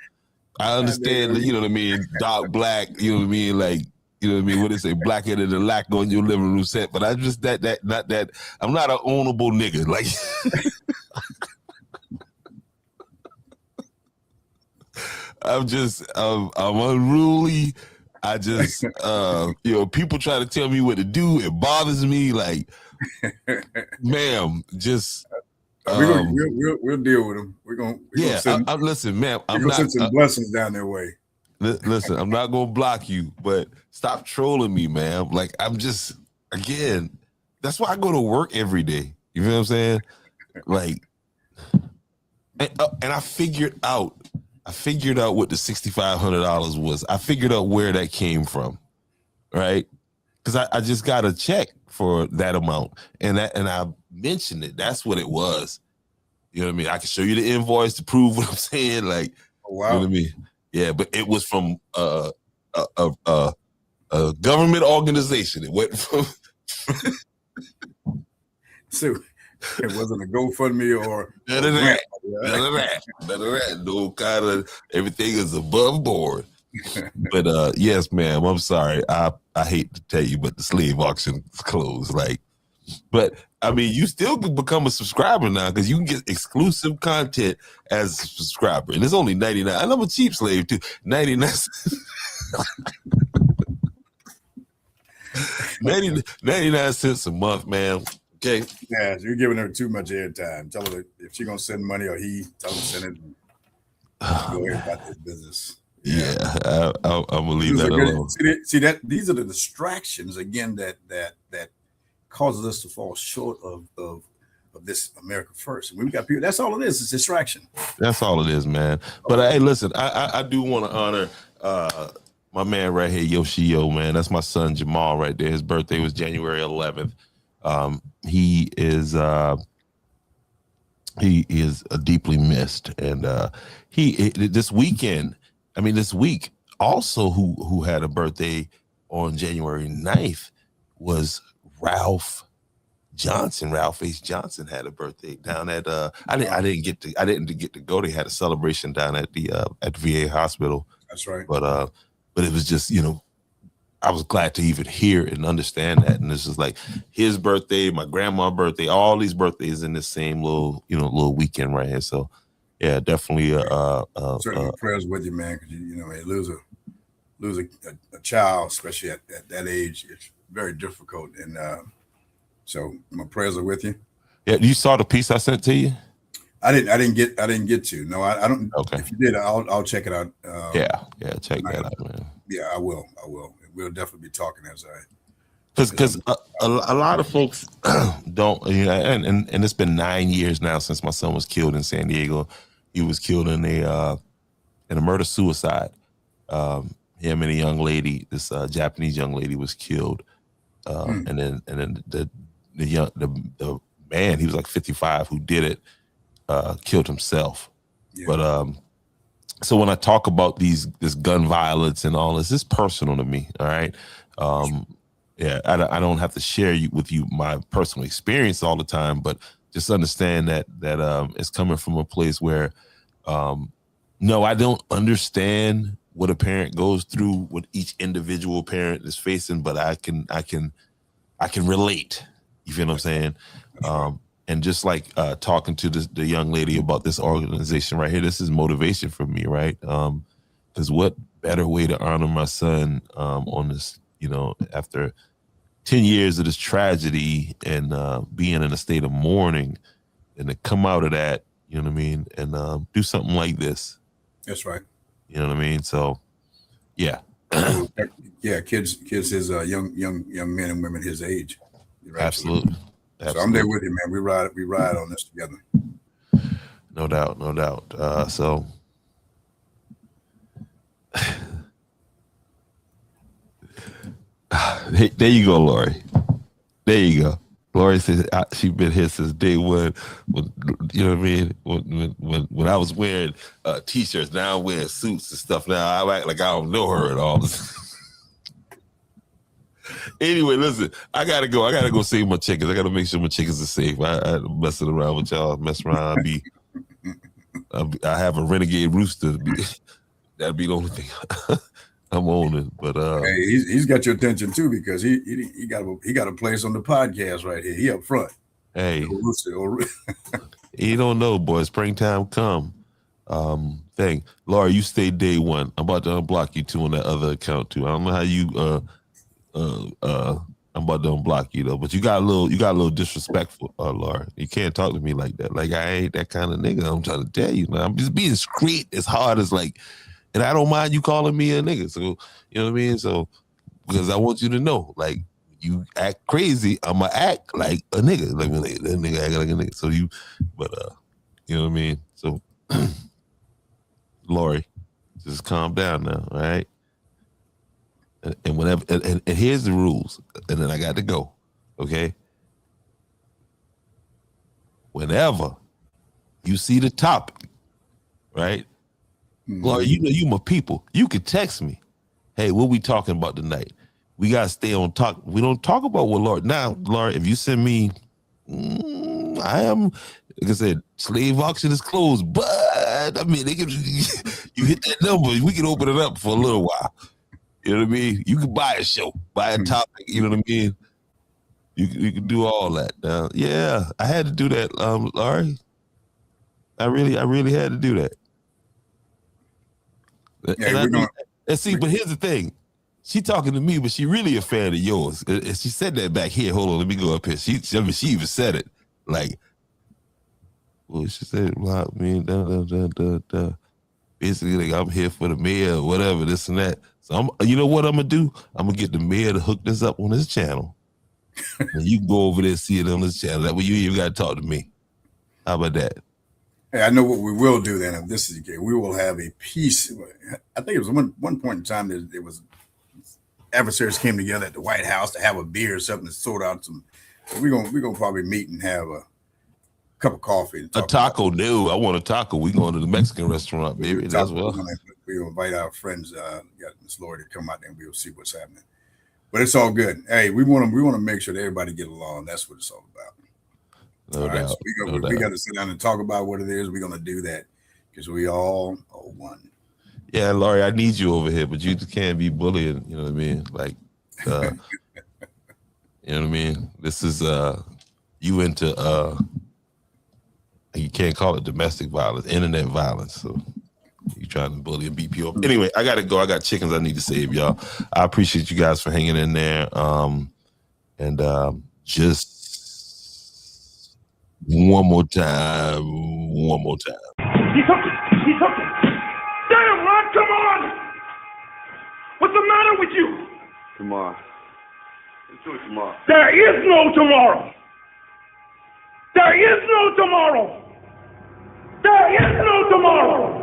I understand, you know what I mean, dark black, you know what I mean, like, you know what I mean, what they say, blacker than the lack on your living room set, but I'm just not that I'm not an ownable nigga. Like I'm unruly. I just, people try to tell me what to do. It bothers me. Like, ma'am, just. We'll deal with them. Listen, ma'am. I'm not send some blessings down their way. Listen, I'm not gonna block you, but stop trolling me, ma'am. Like, I'm just, again, that's why I go to work every day. You know what I'm saying? Like, and I figured out what the $6,500 was. I figured out where that came from, right? Because I just got a check for that amount, and I mentioned it. That's what it was. You know what I mean? I can show you the invoice to prove what I'm saying. Like, oh, wow. You know what I mean? Yeah, but it was from a government organization. It went from. So it wasn't a GoFundMe or none of that. No kind of, everything is above board. But yes, ma'am, I'm sorry. I hate to tell you, but the slave auction is closed. Like, but I mean, you still can become a subscriber now because you can get exclusive content as a subscriber, and it's only $99. And I'm a cheap slave too. 99. 99 cents a month, man. Okay. Yeah, you're giving her too much airtime. Tell her if she's gonna send money or tell her to send it. Go ahead about this business. Yeah, I'm gonna leave that alone. See that these are the distractions again that causes us to fall short of this America First. And we've got people. That's all it is. It's distraction. That's all it is, man. But hey, listen, I do want to honor my man right here, Yoshio, man. That's my son Jamal right there. His birthday was January 11th. He is deeply missed, and this week also who had a birthday on January 9th was Ralph Johnson. Ralph H. Johnson had a birthday down at I didn't get to go. They had a celebration down at the VA hospital. That's right. But it was just, I was glad to even hear and understand that. And it's just like his birthday, my grandma's birthday, all these birthdays in this same little weekend right here. So yeah, definitely certainly prayers with you, man, because you lose a child, especially at that age, it's very difficult. And so my prayers are with you. Yeah, you saw the piece I sent to you? I didn't get to. No, I don't. Okay. If you did, I'll check it out. Check that out, man. Yeah, I will. We'll definitely be talking because a lot of folks don't, and it's been 9 years now since my son was killed in San Diego. He was killed in a murder suicide. Him and a young lady, this Japanese young lady, was killed, and then the man, he was like 55, who did it, killed himself. Yeah. But So when I talk about this gun violence and all this, it's personal to me. All right. Yeah, I don't have to share with you my personal experience all the time, but just understand that it's coming from a place where, no, I don't understand what a parent goes through, what each individual parent is facing, but I can relate. You feel what I'm saying? And just like talking to the young lady about this organization right here, this is motivation for me, right? Because what better way to honor my son on this, after 10 years of this tragedy and being in a state of mourning, and to come out of that, you know what I mean, and do something like this. That's right. You know what I mean? So, yeah. Yeah, kids his young men and women his age. Absolutely. So I'm there with you, man. We ride on this together. No doubt. So there you go, Lori. There you go. Lori says she's been here since day one. You know what I mean? When I was wearing t-shirts, now I'm wearing suits and stuff. Now I act like I don't know her at all. Anyway, listen, I gotta go save my chickens. I gotta make sure my chickens are safe. I messing around with y'all, mess around. I have a renegade rooster. That'd be the only thing I'm owning. But hey, he's got your attention too, because he got a place on the podcast right here. He up front. Hey, you don't know, boy. Springtime come. Thing, Laura, you stay day one. I'm about to unblock you too on that other account too. I don't know how you. I'm about to unblock you though, but you got a little disrespectful, Laura. You can't talk to me like that. Like I ain't that kind of nigga. I'm trying to tell you, man. I'm just being straight as hard as like, and I don't mind you calling me a nigga. So you know what I mean. So because I want you to know, like you act crazy, I'ma act like a nigga. Like that nigga act like a nigga. So you know what I mean. So Lori, just calm down now, all right. And whenever, and here's the rules, and then I got to go. Okay. Whenever you see the topic, right? Laura, you know you my people. You can text me. Hey, what we talking about tonight? We gotta stay on talk. We don't talk about what Laura. Now, Laura, if you send me, I am, like I said, slave auction is closed, but I mean, they can. You hit that number, we can open it up for a little while. You know what I mean? You can buy a show, buy a topic. You know what I mean? You can do all that. Yeah, I had to do that, Laurie. I really had to do that. Yeah, and see, but here's the thing. She talking to me, but she really a fan of yours. And she said that back here. Hold on, let me go up here. She even said it. Like, well, she said, well, I mean, basically, like, I'm here for the mayor or whatever, this and that. So you know what I'm gonna do? I'm gonna get the mayor to hook this up on his channel, and you can go over there and see it on his channel. That way, you even got to talk to me. How about that? Hey, I know what we will do then. If this is the case, we will have a piece. I think it was one point in time there was adversaries came together at the White House to have a beer or something to sort out some. So we're gonna probably meet and have a cup of coffee. A taco? No, I want a taco. We going to the Mexican restaurant, baby. That's what. We'll invite our friends, got Miss Lori to come out there and we'll see what's happening. But it's all good. Hey, we want to make sure that everybody get along. That's what it's all about. No doubt. So we got to sit down and talk about what it is. We're gonna do that because we all are one. Yeah, Laurie, I need you over here, but you just can't be bullying. You know what I mean? Like, you know what I mean? This is you into you can't call it domestic violence, internet violence. So you trying to bully and beat people up. Anyway, I gotta go. I got chickens I need to save, y'all. I appreciate you guys for hanging in there. And just one more time. He's hooking. Damn, Ron, come on! What's the matter with you? Tomorrow. Let's do it tomorrow. There is no tomorrow. There is no tomorrow. There is no tomorrow.